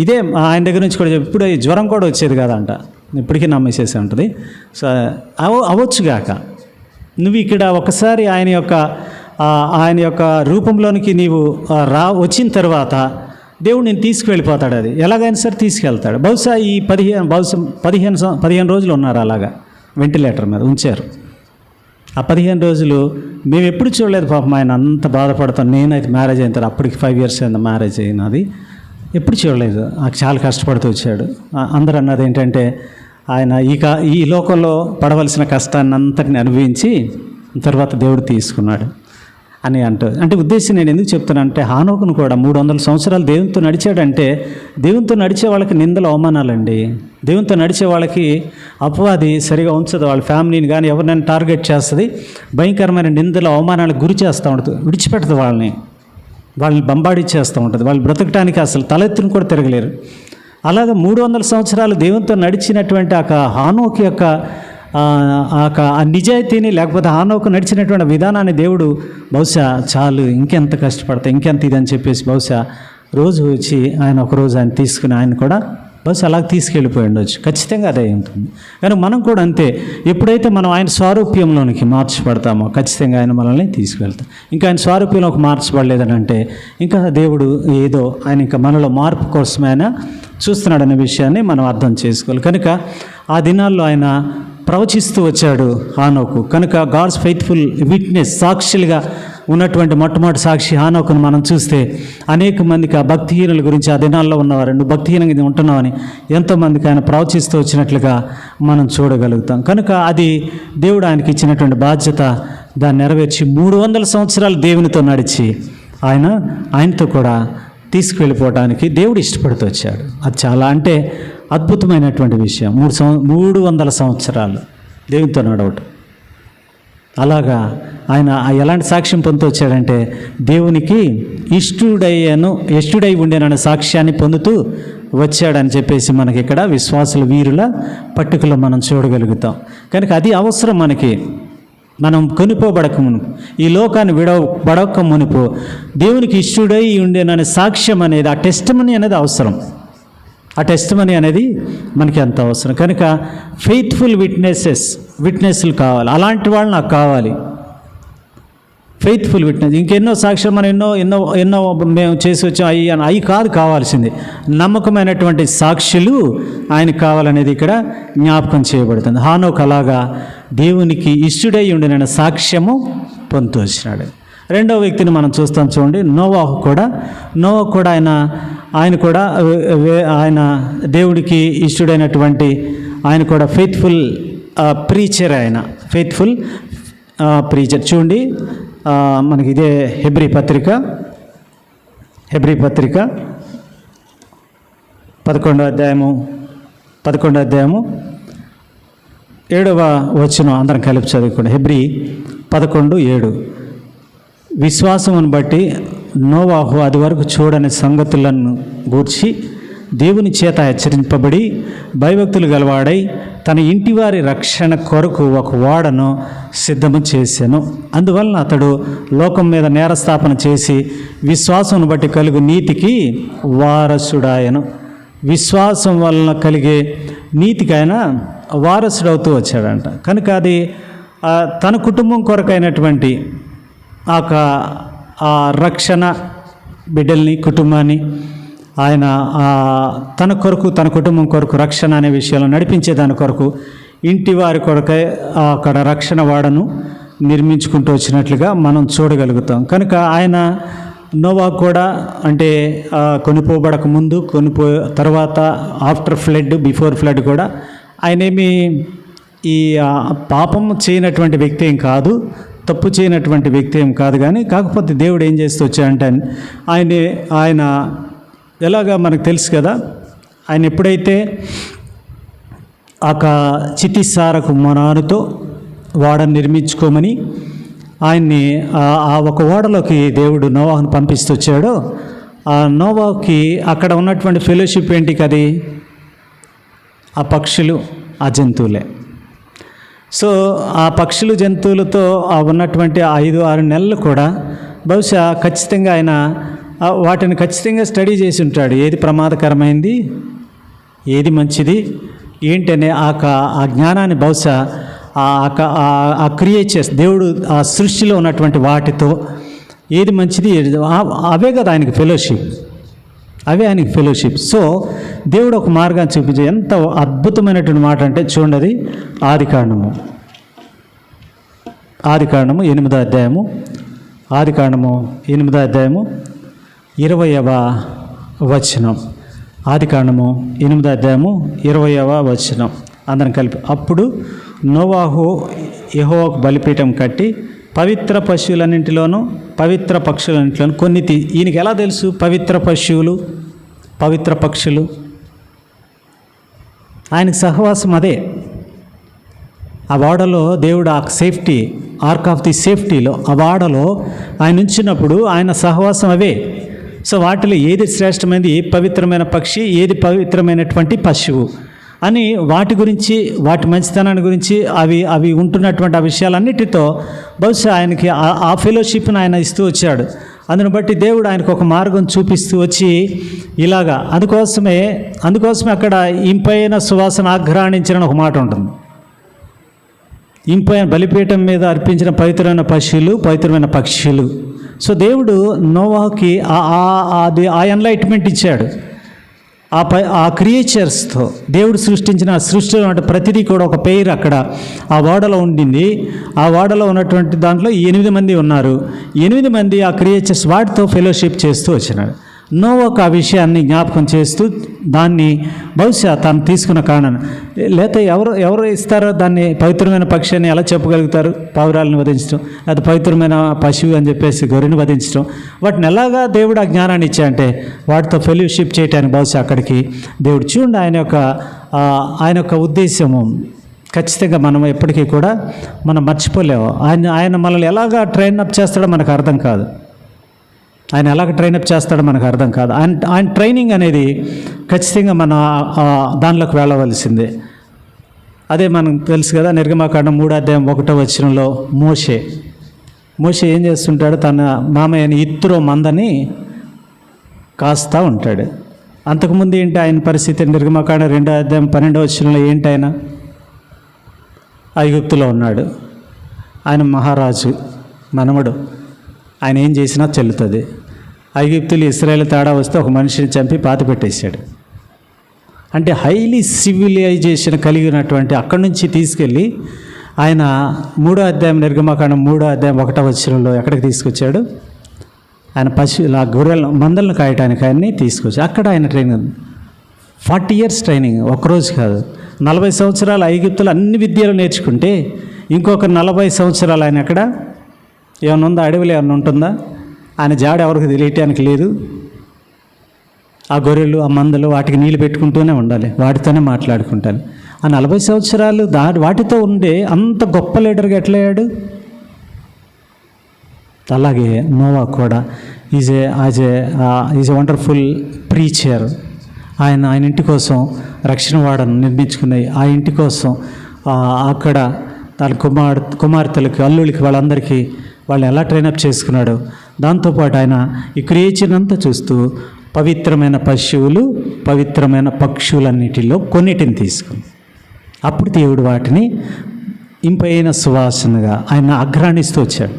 S1: ఇదే ఆయన దగ్గర నుంచి కూడా ఎప్పుడు జ్వరం కూడా వచ్చేది కాదంట. ఇప్పటికీ నమ్మేసేసి ఉంటుంది. సో అవ్వచ్చుగాక నువ్వు ఇక్కడ ఒకసారి ఆయన యొక్క రూపంలోనికి నీవు వచ్చిన తర్వాత దేవుడు నేను తీసుకువెళ్ళిపోతాడు. అది ఎలాగైనా సరే తీసుకెళ్తాడు. బహుశా ఈ 15 రోజులు ఉన్నారు అలాగా వెంటిలేటర్ మీద ఉంచారు. ఆ 15 రోజులు మేము ఎప్పుడు చూడలేదు పాపం. ఆయన అంత బాధపడతాం. నేనైతే మ్యారేజ్ అయిన తర్వాత అప్పటికి 5 years అయింది మ్యారేజ్ అయినది, ఎప్పుడు చూడలేదు. నాకు చాలా కష్టపడుతూ వచ్చాడు. అందరూ అన్నది ఏంటంటే ఆయన ఈ లోకంలో పడవలసిన కష్టాన్ని అంతటిని అనుభవించి తర్వాత దేవుడు తీసుకున్నాడు అని అంటే ఉద్దేశం నేను ఎందుకు చెప్తానంటే, హానోకును కూడా 300 సంవత్సరాలు దేవునితో నడిచాడంటే, దేవునితో నడిచే వాళ్ళకి నిందలు అవమానాలండి. దేవునితో నడిచే వాళ్ళకి అపవాది సరిగా ఉంచదు. వాళ్ళ ఫ్యామిలీని కానీ ఎవరినైనా టార్గెట్ చేస్తుంది. భయంకరమైన నిందలు అవమానాలకు గురి చేస్తూ ఉంటుంది, విడిచిపెట్టదు వాళ్ళని బంబాడిచ్చేస్తూ ఉంటుంది. వాళ్ళు బ్రతకటానికి అసలు తలెత్తును కూడా తిరగలేరు. అలాగే 300 సంవత్సరాలు దేవునితో నడిచినటువంటి హానోకు యొక్క ఆ నిజాయితీని, లేకపోతే హానోకు నడిచినటువంటి విధానాన్ని దేవుడు బహుశా చాలు ఇంకెంత కష్టపడతా ఇంకెంత ఇదని చెప్పేసి బహుశా రోజు వచ్చి ఆయన ఒకరోజు ఆయన తీసుకుని ఆయన కూడా బహుశా అలాగ తీసుకెళ్ళిపోయి ఉండొచ్చు. ఖచ్చితంగా అదే ఉంటుంది. కానీ మనం కూడా అంతే. ఎప్పుడైతే మనం ఆయన స్వారూప్యంలోనికి మార్చబడతామో ఖచ్చితంగా ఆయన మనల్ని తీసుకెళ్తాం. ఇంకా ఆయన స్వారూప్యంలోకి మార్చబడలేదని అంటే ఇంకా దేవుడు ఏదో ఆయన ఇంకా మనలో మార్పు కోసమే ఆయన చూస్తున్నాడనే విషయాన్ని మనం అర్థం చేసుకోవాలి. కనుక ఆ దినాల్లో ఆయన ప్రవచిస్తూ వచ్చాడు హానోకు. కనుక గాడ్స్ ఫెయిత్ఫుల్ విట్నెస్, సాక్షులుగా ఉన్నటువంటి మొట్టమొదటి సాక్షి హానోకును మనం చూస్తే అనేక మందికి ఆ భక్తిహీనుల గురించి ఆ దినాల్లో ఉన్నవారు, నువ్వు భక్తిహీనంగా ఉంటున్నావని ఎంతోమందికి ఆయన ప్రవచిస్తూ వచ్చినట్లుగా మనం చూడగలుగుతాం. కనుక అది దేవుడు ఆయనకి ఇచ్చినటువంటి బాధ్యత. దాన్ని నెరవేర్చి 300 సంవత్సరాలు దేవునితో నడిచి ఆయనతో కూడా తీసుకువెళ్ళిపోవడానికి దేవుడు ఇష్టపడుతూ వచ్చాడు. అది చాలా అంటే అద్భుతమైనటువంటి విషయం. 300 సంవత్సరాలు దేవునితో నడవటం. అలాగా ఆయన ఎలాంటి సాక్ష్యం పొందుతూ వచ్చాడంటే, దేవునికి ఇష్టుడై ఉండేనన్న సాక్ష్యాన్ని పొందుతూ వచ్చాడని చెప్పేసి మనకి ఇక్కడ విశ్వాసుల వీరుల పట్టికలో మనం చూడగలుగుతాం. కనుక అది అవసరం మనకి. మనం కొనిపోబడక మునుపు, ఈ లోకాన్ని విడవబడక మునుపు దేవునికి ఇష్టుడై ఉండేననే సాక్ష్యం అనేది, ఆ టెస్టిమనీ అనేది అవసరం. ఆ టెస్టిమనీ అనేది మనకి ఎంత అవసరం. కనుక ఫెయిత్ఫుల్ విట్నెస్లు కావాలి. అలాంటి వాళ్ళు నాకు కావాలి. Faithful witness. ఇంకెన్నో సాక్ష్యం మనం ఎన్నో మేము చేసి వచ్చాం, అవి కాదు కావాల్సింది. నమ్మకమైనటువంటి సాక్షులు ఆయనకు కావాలనేది ఇక్కడ జ్ఞాపకం చేయబడుతుంది. హానోకు అలాగా దేవునికి ఇష్టుడై ఉండిన సాక్ష్యము పొందుతూ వచ్చినాడు. రెండవ వ్యక్తిని మనం చూస్తాం చూడండి, నోవాహు కూడా ఆయన దేవుడికి ఇష్టుడైనటువంటి ఆయన కూడా ఫెయిత్ఫుల్ ప్రీచర్. ఆయన ఫెయిత్ఫుల్ ప్రీచర్. చూడండి మనకి ఇదే హెబ్రీ పత్రిక 11వ అధ్యాయము 7వ వచనం అందరం కలిపి చదువుకోండి. హెబ్రీ 11:7. విశ్వాసమును బట్టి నోవాహు అది వరకు చూడని సంగతులను గూర్చి దేవుని చేత హెచ్చరింపబడి భయభక్తులు గలవాడై తన ఇంటివారి రక్షణ కొరకు ఒక ఓడను సిద్ధము చేశాను. అందువలన అతడు లోకం మీద నేరస్థాపన చేసి విశ్వాసం బట్టి కలుగు నీతికి వారసుడాయను. విశ్వాసం వలన కలిగే నీతికి ఆయన వారసుడవుతూ వచ్చాడంట. కనుక అది తన కుటుంబం కొరకైనటువంటి ఆ రక్షణ, బిడ్డల్ని, కుటుంబాన్ని ఆయన తన కుటుంబం కొరకు రక్షణ అనే విషయంలో నడిపించే దాని కొరకు ఇంటి వారి కొరకై అక్కడ రక్షణ వాడను నిర్మించుకుంటూ వచ్చినట్లుగా మనం చూడగలుగుతాం. కనుక ఆయన నోవాహు కూడా అంటే కొనిపోబడక ముందు, తర్వాత, ఆఫ్టర్ ఫ్లడ్, బిఫోర్ ఫ్లడ్ కూడా ఆయనేమి ఈ పాపం చేయనటువంటి వ్యక్తి ఏం కాదు, తప్పు చేయనటువంటి వ్యక్తి ఏం కాదు. కానీ కాకపోతే దేవుడు ఏం చేస్తూ వచ్చాడంటే ఆయన ఎలాగా మనకు తెలుసు కదా, ఆయన ఎప్పుడైతే చితిసారకు మనానుతో ఓడను నిర్మించుకోమని ఆయన్ని ఆ ఒక ఓడలోకి దేవుడు నోవాహును పంపిస్తూ వచ్చాడో, ఆ నోవాహుకి అక్కడ ఉన్నటువంటి ఫెలోషిప్ ఏంటి? అది ఆ పక్షులు, ఆ జంతువులే. సో ఆ పక్షులు, జంతువులతో ఉన్నటువంటి 5-6 నెలలు కూడా బహుశా ఖచ్చితంగా ఆయన వాటిని ఖచ్చితంగా స్టడీ చేసి ఉంటాడు. ఏది ప్రమాదకరమైంది, ఏది మంచిది ఏంటనే ఆ జ్ఞానాన్ని బహుశా ఆ క్రియేచర్స్, దేవుడు ఆ సృష్టిలో ఉన్నటువంటి వాటితో ఏది మంచిది, అవే కదా ఆయనకి ఫెలోషిప్, అవే ఆయనకి ఫెలోషిప్. సో దేవుడు ఒక మార్గాన్ని చూపించే ఎంత అద్భుతమైనటువంటి మాట అంటే చూడండి, అది ఆదికాండము 8వ అధ్యాయము, ఆదికాండము 8వ అధ్యాయము 20వ వచనం. ఆదికాండము 8వ అధ్యాయము 20వ వచనం అందరం కలిపి. అప్పుడు నోవాహు యెహోవాకు బలిపీఠం కట్టి పవిత్ర పశువులన్నింటిలోనూ పవిత్ర పక్షులన్నింటిలోనూ కొన్ని ఈయనకి ఎలా తెలుసు పవిత్ర పశువులు, పవిత్ర పక్షులు? ఆయనకు సహవాసం అదే. ఆ ఓడలో దేవుడు ఆ సేఫ్టీ, ఆర్క్ ఆఫ్ ది సేఫ్టీలో ఆ ఓడలో ఆయన ఉంచినప్పుడు ఆయన సహవాసం అవే. సో వాటిలో ఏది శ్రేష్టమైనది, ఏ పవిత్రమైన పక్షి, ఏది పవిత్రమైనటువంటి పశువు అని వాటి గురించి, వాటి మంచితనాన్ని గురించి అవి ఉంటున్నటువంటి ఆ విషయాలన్నిటితో బహుశా ఆయనకి ఆ ఫెలోషిప్ని ఆయన ఇస్తూ వచ్చాడు. అందుని బట్టి దేవుడు ఆయనకు ఒక మార్గం చూపిస్తూ వచ్చి ఇలాగా అందుకోసమే అక్కడ ఇంపైన సువాసన ఆఘ్రాణించిన ఒక మాట ఉంటుంది. ఇంపైన బలిపీఠం మీద అర్పించిన పవిత్రమైన పశువులు, పవిత్రమైన పక్షులు. సో దేవుడు నోవాహుకి ఆ ఎన్లైట్మెంట్ ఇచ్చాడు. ఆ క్రియేచర్స్తో దేవుడు సృష్టించిన సృష్టిలో ఉన్న ప్రతిదీ కూడా ఒక పేరు అక్కడ ఆ ఓడలో ఉండింది. ఆ ఓడలో ఉన్నటువంటి దాంట్లో 8 మంది ఉన్నారు. 8 మంది ఆ క్రియేచర్స్ వాటితో ఫెలోషిప్ చేస్తూ వచ్చినాడు. నోవాహుకు ఆ విషయాన్ని జ్ఞాపకం చేస్తూ దాన్ని బహుశా తాను తీసుకున్న కారణం, లేకపోతే ఎవరు ఇస్తారో దాన్ని పవిత్రమైన పక్షి అని ఎలా చెప్పగలుగుతారు? పావురాలను వధించడం, అది పవిత్రమైన పశువు అని చెప్పేసి గొర్రెను వధించడం, వాటిని ఎలాగా దేవుడు ఆ జ్ఞానాన్ని ఇచ్చాయంటే వాటితో ఫెలోషిప్ చేయటానికి బహుశా అక్కడికి దేవుడు చూడండి. ఆయన యొక్క ఉద్దేశము ఖచ్చితంగా మనం ఎప్పటికీ కూడా మనం మర్చిపోలేము. ఆయన మనల్ని ఎలాగా ట్రైన్ అప్ చేస్తాడో మనకు అర్థం కాదు. ఆయన ఎలాగ ట్రైనప్ చేస్తాడో మనకు అర్థం కాదు. ఆయన ట్రైనింగ్ అనేది ఖచ్చితంగా మన దానిలోకి వెళ్ళవలసిందే. అదే మనకు తెలుసు కదా, నిర్గమాకాండం 3వ అధ్యాయం 1వ వచనంలో మోషే ఏం చేస్తుంటాడు? తన మామయ్యని ఇత్రో మందని కాస్తూ ఉంటాడు. అంతకుముందు ఏంటి ఆయన పరిస్థితి? నిర్గమాకాండం 2వ అధ్యాయం 12వ వచనంలో ఏంటి? ఆయన ఐగుప్తులో ఉన్నాడు. ఆయన మహారాజు మనవడు, ఆయన ఏం చేసినా చెల్లుతుంది. ఐగుప్తులు ఇశ్రాయేలు తేడా వస్తే ఒక మనిషిని చంపి పాతి పెట్టేశాడు. అంటే హైలీ సివిలైజేషన్ కలిగినటువంటి అక్కడి నుంచి తీసుకెళ్ళి ఆయన 3వ అధ్యాయం నిర్గమాకాండం 3వ అధ్యాయం 1వ వచనంలో ఎక్కడికి తీసుకొచ్చాడు? ఆయన ఆ గొర్రెల మందలను కాయటానికి ఆయన్ని తీసుకొచ్చాడు. అక్కడ ఆయన ట్రైనింగ్ 40 years ట్రైనింగ్, ఒక్కరోజు కాదు. 40 సంవత్సరాలు ఐగుప్తులు అన్ని విద్యలు నేర్చుకుంటే ఇంకొక 40 సంవత్సరాలు ఆయన ఎక్కడ ఏమన్నా ఉందా? అడవిలో ఏమన్నా ఉంటుందా? ఆయన జాడ ఎవరికి తెలియటానికి లేదు. ఆ గొర్రెలు, ఆ మందలు, వాటికి నీళ్ళు పెట్టుకుంటూనే ఉండాలి, వాటితోనే మాట్లాడుకుంటాను. ఆ 40 సంవత్సరాలు వాటితో ఉండే అంత గొప్ప లీడర్గా ఎట్లయ్యాడు? అలాగే నోవాహు కూడా ఈజ్ ఏ వండర్ఫుల్ ప్రీచర్. ఆయన ఇంటి కోసం రక్షణ వాడను నిర్మించుకున్నాయి. ఆ ఇంటి కోసం అక్కడ తన కుమార్తెలకి, అల్లుళ్ళకి, వాళ్ళందరికీ వాళ్ళు ఎలా ట్రైనప్ చేసుకున్నాడు. దాంతోపాటు ఆయన ఈ క్రియేషన్ అంతా చూస్తూ పవిత్రమైన పశువులు, పవిత్రమైన పక్షులన్నిటిలో కొన్నిటిని తీసుకుంది. అప్పుడు దేవుడు వాటిని ఇంపైన సువాసనగా ఆయన అగ్రాణిస్తూ వచ్చాడు.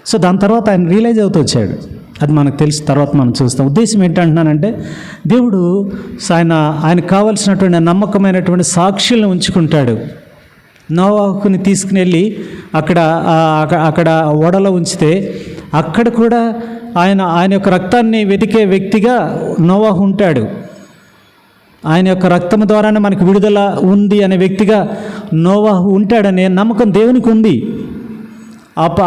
S1: సో దాని తర్వాత ఆయన రియలైజ్ అవుతూ వచ్చాడు. అది మనకు తెలిసిన తర్వాత మనం చూస్తాం. ఉద్దేశం ఏంటంటున్నానంటే, దేవుడు ఆయనకు కావలసినటువంటి నమ్మకమైనటువంటి సాక్షులను ఉంచుకుంటాడు. నోవాహుని తీసుకుని వెళ్ళి అక్కడ ఓడలో ఉంచితే అక్కడ కూడా ఆయన యొక్క రక్తాన్ని వెతికే వ్యక్తిగా నోవాహు ఉంటాడు. ఆయన యొక్క రక్తం ద్వారానే మనకు విడుదల ఉంది అనే వ్యక్తిగా నోవాహు ఉంటాడనే నమ్మకం దేవునికి ఉంది.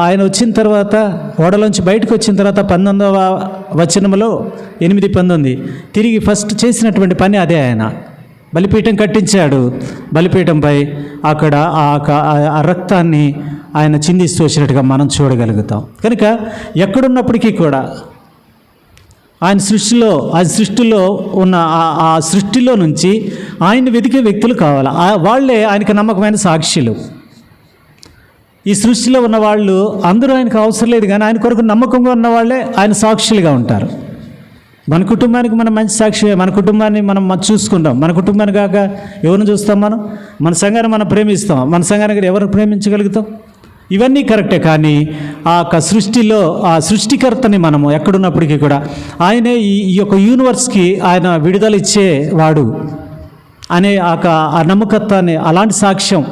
S1: ఆయన వచ్చిన తర్వాత, ఓడలోంచి బయటకు వచ్చిన తర్వాత 19వ వచనంలో 8:19 తిరిగి ఫస్ట్ చేసినటువంటి పని అదే. ఆయన బలిపీఠం కట్టించాడు. బలిపీఠంపై అక్కడ ఆ రక్తాన్ని ఆయన చిందిస్తూ వచ్చినట్టుగా మనం చూడగలుగుతాం. కనుక ఎక్కడున్నప్పటికీ కూడా ఆయన సృష్టిలో ఉన్న ఆ సృష్టిలో నుంచి ఆయన్ని వెతికే వ్యక్తులు కావాలి. వాళ్ళే ఆయనకు నమ్మకమైన సాక్షులు. ఈ సృష్టిలో ఉన్న వాళ్ళు అందరూ ఆయనకు అవసరం లేదు, కానీ ఆయన కొరకు నమ్మకంగా ఉన్న వాళ్ళే ఆయన సాక్షులుగా ఉంటారు. మన కుటుంబానికి మనం మంచి సాక్షియే. మన కుటుంబాన్ని మనం చూసుకుంటాం. మన కుటుంబాన్ని కాక ఎవరిని చూస్తాం? మన సంఘాన్ని మనం ప్రేమిస్తాం. మన సంఘానికి ఎవరు ప్రేమించగలుగుతాం? ఇవన్నీ కరెక్టే. కానీ ఆ సృష్టిలో ఆ సృష్టికర్తని మనము ఎక్కడున్నప్పటికీ కూడా ఆయనే ఈ యొక్క యూనివర్స్కి ఆయన విడుదల ఇచ్చేవాడు అనే ఆ నమ్మకత్వాన్ని, అలాంటి సాక్ష్యం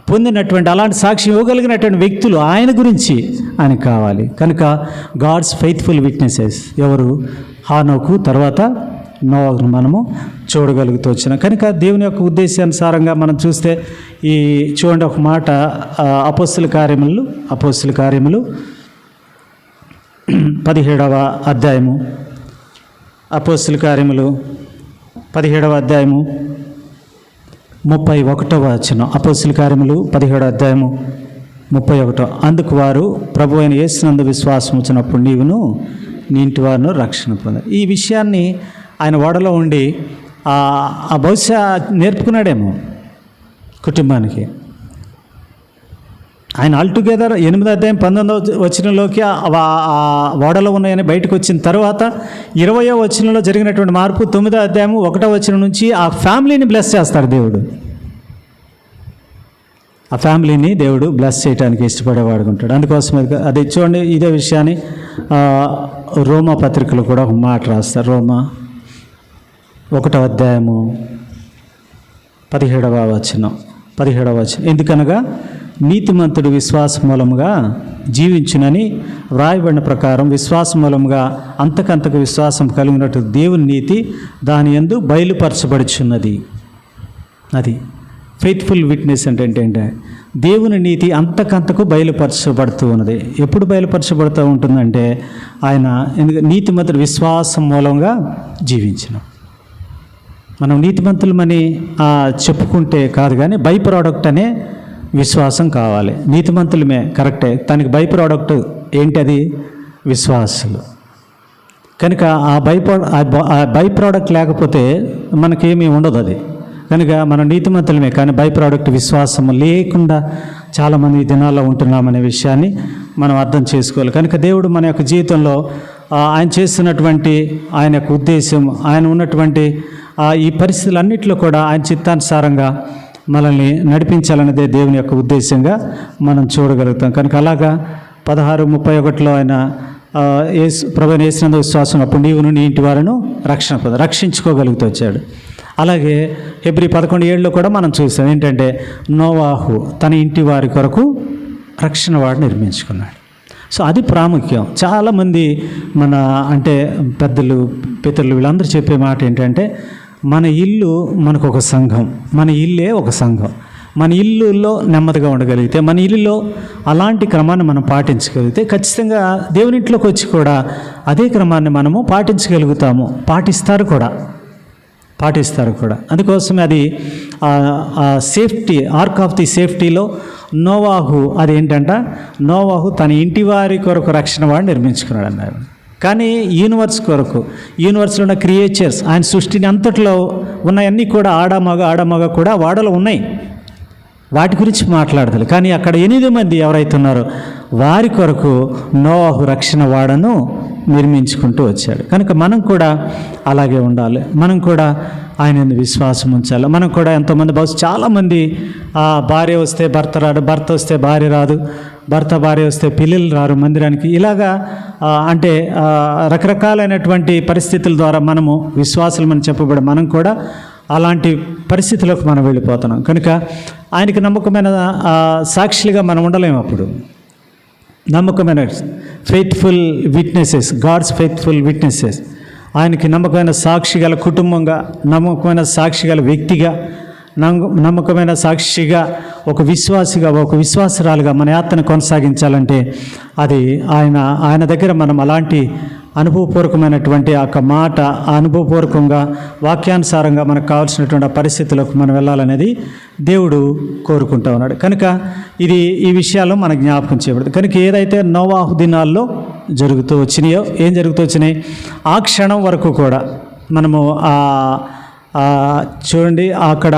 S1: పొందినటువంటి, అలాంటి సాక్ష్యం ఇవ్వగలిగినటువంటి వ్యక్తులు ఆయన గురించి ఆయనకు కావాలి. కనుక గాడ్స్ ఫెయిత్ఫుల్ విట్నెసెస్ ఎవరు? హానోకు, తర్వాత నోవాహును మనము చూడగలుగుతూ వచ్చినాం. కనుక దేవుని యొక్క ఉద్దేశానుసారంగా మనం చూస్తే చూడండి ఒక మాట, అపోస్తుల కార్యములు 17వ అధ్యాయము, అపోస్తుల కార్యములు 17వ అధ్యాయము 31వ వచనం. అపోస్తుల కార్యములు 17వ అధ్యాయము 31. అందుకు వారు, ప్రభు అయిన యేసునందు విశ్వాసం వచ్చినప్పుడు నీవును నీ ఇంటి వారిను రక్షణ పొందారు. ఈ విషయాన్ని ఆయన ఓడలో ఉండి బహుశా నేర్పుకున్నాడేమో కుటుంబానికి. ఆయన ఆల్టుగెదర్ 8వ అధ్యాయం 19వ వచనంలోకి ఓడలో ఉన్నాయని బయటకు వచ్చిన తర్వాత 20వ వచనంలో జరిగినటువంటి మార్పు 9వ అధ్యాయం 1వ వచనం నుంచి ఆ ఫ్యామిలీని బ్లెస్ చేస్తాడు దేవుడు. ఆ ఫ్యామిలీని దేవుడు బ్లెస్ చేయడానికి ఇష్టపడేవాడుకుంటాడు. అందుకోసం అది చూడండి, ఇదే విషయాన్ని రోమా పత్రికలు కూడా ఒక మాట రాస్తారు. రోమా 1వ అధ్యాయము 17వ వచనం. ఎందుకనగా నీతిమంతుడు విశ్వాస మూలముగా జీవించునని వ్రాయబడిన ప్రకారం విశ్వాస మూలముగా అంతకంతకు విశ్వాసం కలిగినట్టు దేవుని నీతి దాని యందు బయలుపరచబడుచున్నది. అది ఫెయిత్ఫుల్ విట్నెస్ అంటే ఏంటంటే దేవుని నీతి అంతకంతకు బయలుపరచబడుతూ ఉన్నది. ఎప్పుడు బయలుపరచబడుతూ ఉంటుందంటే ఆయన నీతిమంతుడు విశ్వాసం మూలంగా జీవించిన. మనం నీతిమంతులమని చెప్పుకుంటే కాదు, కానీ బై ప్రోడక్ట్ అనే విశ్వాసం కావాలి. నీతిమంతులమే కరెక్టే, దానికి బై ప్రోడక్ట్ ఏంటి? అది విశ్వాసులు. కనుక ఆ బై ప్రోడక్ట్ లేకపోతే మనకేమీ ఉండదు. అది కనుక మనం నీతిమంతులమే, కానీ బై ప్రోడక్ట్ విశ్వాసం లేకుండా చాలామంది ఈ దినాల్లో ఉంటున్నామనే విషయాన్ని మనం అర్థం చేసుకోవాలి. కనుక దేవుడు మన యొక్క జీవితంలో ఆయన చేస్తున్నటువంటి ఆయన యొక్క ఉద్దేశం, ఆయన ఉన్నటువంటి ఈ పరిస్థితులన్నింటిలో కూడా ఆయన చిత్తానుసారంగా మనల్ని నడిపించాలనేదే దేవుని యొక్క ఉద్దేశంగా మనం చూడగలుగుతాం. కనుక అలాగా 16:31 ఆయన ప్రభువైన యేసునందు విశ్వాసం అప్పుడు నీవును నీ ఇంటి వారిను రక్షించుకోగలుగుతూ వచ్చాడు. అలాగే హెబ్రీ 11:7 కూడా మనం చూస్తాం ఏంటంటే నోవాహు తన ఇంటి వారి కొరకు రక్షణ వాడు నిర్మించుకున్నాడు. సో అది ప్రాముఖ్యం. చాలామంది పెద్దలు, పితరులు వీళ్ళందరూ చెప్పే మాట ఏంటంటే మన ఇల్లు మనకు ఒక సంఘం, మన ఇల్లే ఒక సంఘం. మన ఇల్లులో నెమ్మదిగా ఉండగలిగితే, మన ఇల్లులో అలాంటి క్రమాన్ని మనం పాటించగలిగితే ఖచ్చితంగా దేవునింట్లోకి వచ్చి కూడా అదే క్రమాన్ని మనము పాటించగలుగుతాము. పాటిస్తారు కూడా. అందుకోసమే అది సేఫ్టీ, ఆర్క్ ఆఫ్ ది సేఫ్టీలో నోవాహు అదేంటంట, నోవాహు తన ఇంటి వారి కొరకు రక్షణ వాడు నిర్మించుకున్నాడు అన్నారు. కానీ యూనివర్స్ కొరకు, యూనివర్స్లో ఉన్న క్రియేచర్స్, ఆయన సృష్టిని అంతట్లో ఉన్నాయన్నీ కూడా ఆడమగ కూడా వాడలో ఉన్నాయి. వాటి గురించి మాట్లాడతారు. కానీ అక్కడ 8 మంది ఎవరైతే ఉన్నారో వారి కొరకు నోవాహు రక్షణ వాడను నిర్మించుకుంటూ వచ్చాడు. కనుక మనం కూడా అలాగే ఉండాలి. మనం కూడా ఆయన విశ్వాసం ఉంచాలి. మనం కూడా ఎంతోమంది చాలామంది భార్య వస్తే భర్త రాడు, భర్త వస్తే భార్య రాదు, భర్త భార్య వస్తే పిల్లలు రారు మందిరానికి. ఇలాగా అంటే రకరకాలైనటువంటి పరిస్థితుల ద్వారా మనము విశ్వాసులమని చెప్పబడి మనం కూడా అలాంటి పరిస్థితులకు మనం వెళ్ళిపోతున్నాం. కనుక ఆయనకి నమ్మకమైన సాక్షులుగా మనం ఉండలేము. అప్పుడు నమ్మకమైన faithful witnesses, God's faithful witnesses, ఆయనకి నమ్మకమైన సాక్షి గల కుటుంబంగా, నమ్మకమైన సాక్షి గల వ్యక్తిగా, నమ్మకమైన సాక్షిగా, ఒక విశ్వాసిగా, ఒక విశ్వాసరాలుగా మన యాత్రను కొనసాగించాలంటే అది ఆయన దగ్గర మనం అలాంటి అనుభవపూర్వకమైనటువంటి ఆ మాట, అనుభవపూర్వకంగా వాక్యానుసారంగా మనకు కావాల్సినటువంటి పరిస్థితులకు మనం వెళ్ళాలనేది దేవుడు కోరుకుంటూ ఉన్నాడు. కనుక ఈ విషయాలు మన జ్ఞాపకం చేయబడదు. కనుక ఏదైతే నోవాహు దినాల్లో జరుగుతూ వచ్చినాయో, ఏం జరుగుతూ వచ్చినాయి, ఆ క్షణం వరకు కూడా మనము చూడండి, అక్కడ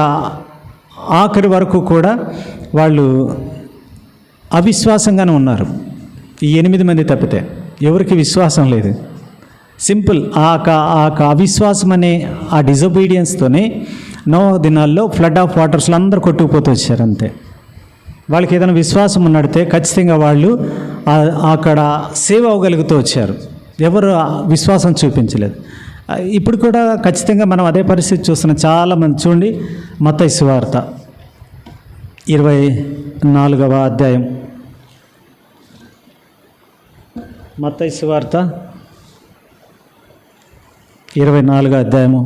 S1: ఆఖరి వరకు కూడా వాళ్ళు అవిశ్వాసంగానే ఉన్నారు. ఈ 8 మంది తప్పితే ఎవరికి విశ్వాసం లేదు. సింపుల్. అవిశ్వాసం అనే ఆ డిజొబీడియన్స్తోనే నోవాహు దినాల్లో ఫ్లడ్ ఆఫ్ వాటర్స్లో అందరూ కొట్టుకుపోతూ వచ్చారు. అంతే. వాళ్ళకి ఏదైనా విశ్వాసం ఉన్నడితే ఖచ్చితంగా వాళ్ళు అక్కడ సేవ్ అవ్వగలుగుతూ వచ్చారు. ఎవరు విశ్వాసం చూపించలేదు. ఇప్పుడు కూడా ఖచ్చితంగా మనం అదే పరిస్థితి చూస్తున్నాం. చాలామంది చూడండి, మత్తయి సువార్త 24వ అధ్యాయం, మత్తయి సువార్త 24వ అధ్యాయము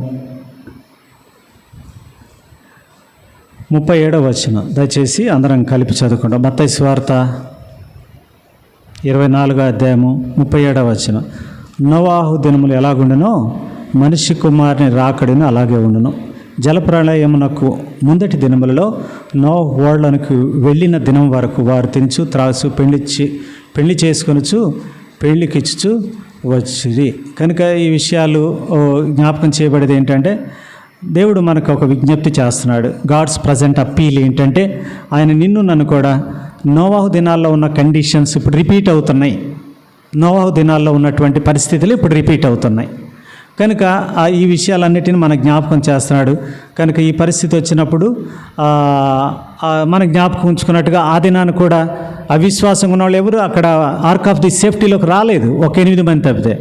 S1: 37వ వచనం. దయచేసి అందరం కలిపి చదువుకుంటాం. మత్తయి సువార్త 24వ అధ్యాయము 37వ వచనం. నోవాహు దినములు ఎలాగుండునో మనిషి కుమారుని రాకడిని అలాగే ఉండును. జలప్రళయమునకు ముందటి దినములలో నోవాహు ఓడలకు వెళ్ళిన దినం వరకు వారు తినుచు త్రాసు పెళ్లి చేసుకొనుచు పెళ్లికిచ్చుచు వచ్చింది. కనుక ఈ విషయాలు జ్ఞాపకం చేయబడేది ఏంటంటే, దేవుడు మనకు ఒక విజ్ఞప్తి చేస్తున్నాడు. గాడ్స్ ప్రజెంట్ అప్పీల్ ఏంటంటే, ఆయన నన్ను కూడా నోవాహు దినాల్లో ఉన్న కండిషన్స్ ఇప్పుడు రిపీట్ అవుతున్నాయి. నోవాహు దినాల్లో ఉన్నటువంటి పరిస్థితులు ఇప్పుడు రిపీట్ అవుతున్నాయి. కనుక ఈ విషయాలన్నిటిని మన జ్ఞాపకం చేస్తున్నాడు. కనుక ఈ పరిస్థితి వచ్చినప్పుడు మన జ్ఞాపకం ఉంచుకున్నట్టుగా ఆ దినాన్ని కూడా అవిశ్వాసంగా ఉన్న వాళ్ళు ఎవరు అక్కడ ఆర్క్ ఆఫ్ ది సేఫ్టీలోకి రాలేదు, ఒక 8 మంది తప్పితే.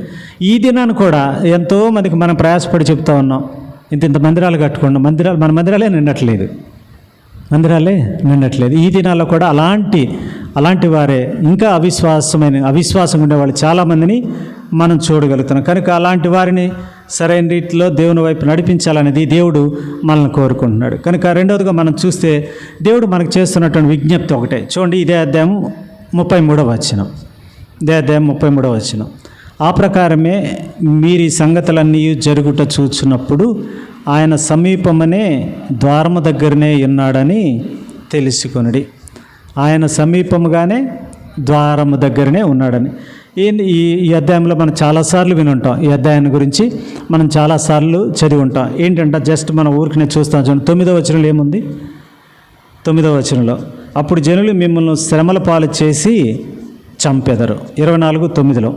S1: ఈ దినాన్ని కూడా ఎంతోమందికి మనం ప్రయాసపడి చెప్తా ఉన్నాం, ఇంత మందిరాలు కట్టుకున్నాం, మన మందిరాలే నిండట్లేదు. ఈ దినాల్లో కూడా అలాంటి వారే ఇంకా అవిశ్వాసం ఉండేవాళ్ళు చాలామందిని మనం చూడగలుగుతున్నాం. కనుక అలాంటి వారిని సరైన రీతిలో దేవుని వైపు నడిపించాలనేది దేవుడు మనల్ని కోరుకుంటున్నాడు. కనుక రెండవదిగా మనం చూస్తే దేవుడు మనకు చేస్తున్నటువంటి విజ్ఞప్తి ఒకటే. చూడండి, ఇదే అధ్యాయం 33వ వచనం. ఆ ప్రకారమే మీరు ఈ సంగతులన్నీ జరుగుట చూచున్నప్పుడు ఆయన సమీపమనే ద్వారము దగ్గరనే ఉన్నాడని తెలుసుకొనుడి. ఆయన సమీపముగానే ద్వారము దగ్గరనే ఉన్నాడని. ఈ అధ్యాయంలో మనం చాలాసార్లు వినుంటాం. ఈ అధ్యాయాన్ని గురించి మనం చాలాసార్లు చదివి ఉంటాం. ఏంటంటే జస్ట్ మనం ఊరికనే చూస్తాం. చూడండి, 9వ వచనంలో ఏముంది? 9వ వచనంలో, అప్పుడు జనులు మిమ్మల్ని శ్రమల పాలు చేసి చంపెదరు. 24:9లో,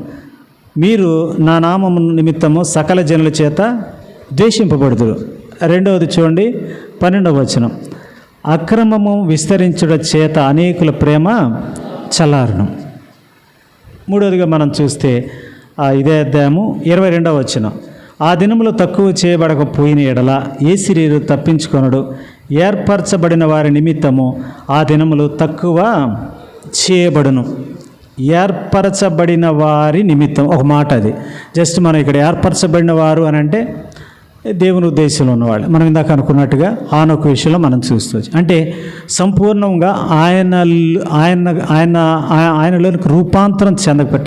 S1: మీరు నా నామము నిమిత్తము సకల జనుల చేత ద్వేషింపబడుదురు. రెండవది చూడండి, 12వ వచనం, అక్రమము విస్తరించుట చేత అనేకుల ప్రేమ చల్లారును. మూడవదిగా మనం చూస్తే ఇదే అధ్యాయము 22వ వచనం, ఆ దినములు తక్కువ చేయబడకపోయిన ఎడల ఏ శరీరు తప్పించుకొనడు, ఏర్పరచబడిన వారి నిమిత్తము ఆ దినములు తక్కువ చేయబడును. ఏర్పరచబడిన వారి నిమిత్తం ఒక మాట. అది జస్ట్ మనం ఇక్కడ ఏర్పరచబడిన వారు అని అంటే దేవుని ఉద్దేశంలో ఉన్నవాళ్ళు. మనం ఇందాక అనుకున్నట్టుగా ఆనొక విషయంలో మనం చూస్తవచ్చు. అంటే సంపూర్ణంగా ఆయనలోనికి రూపాంతరం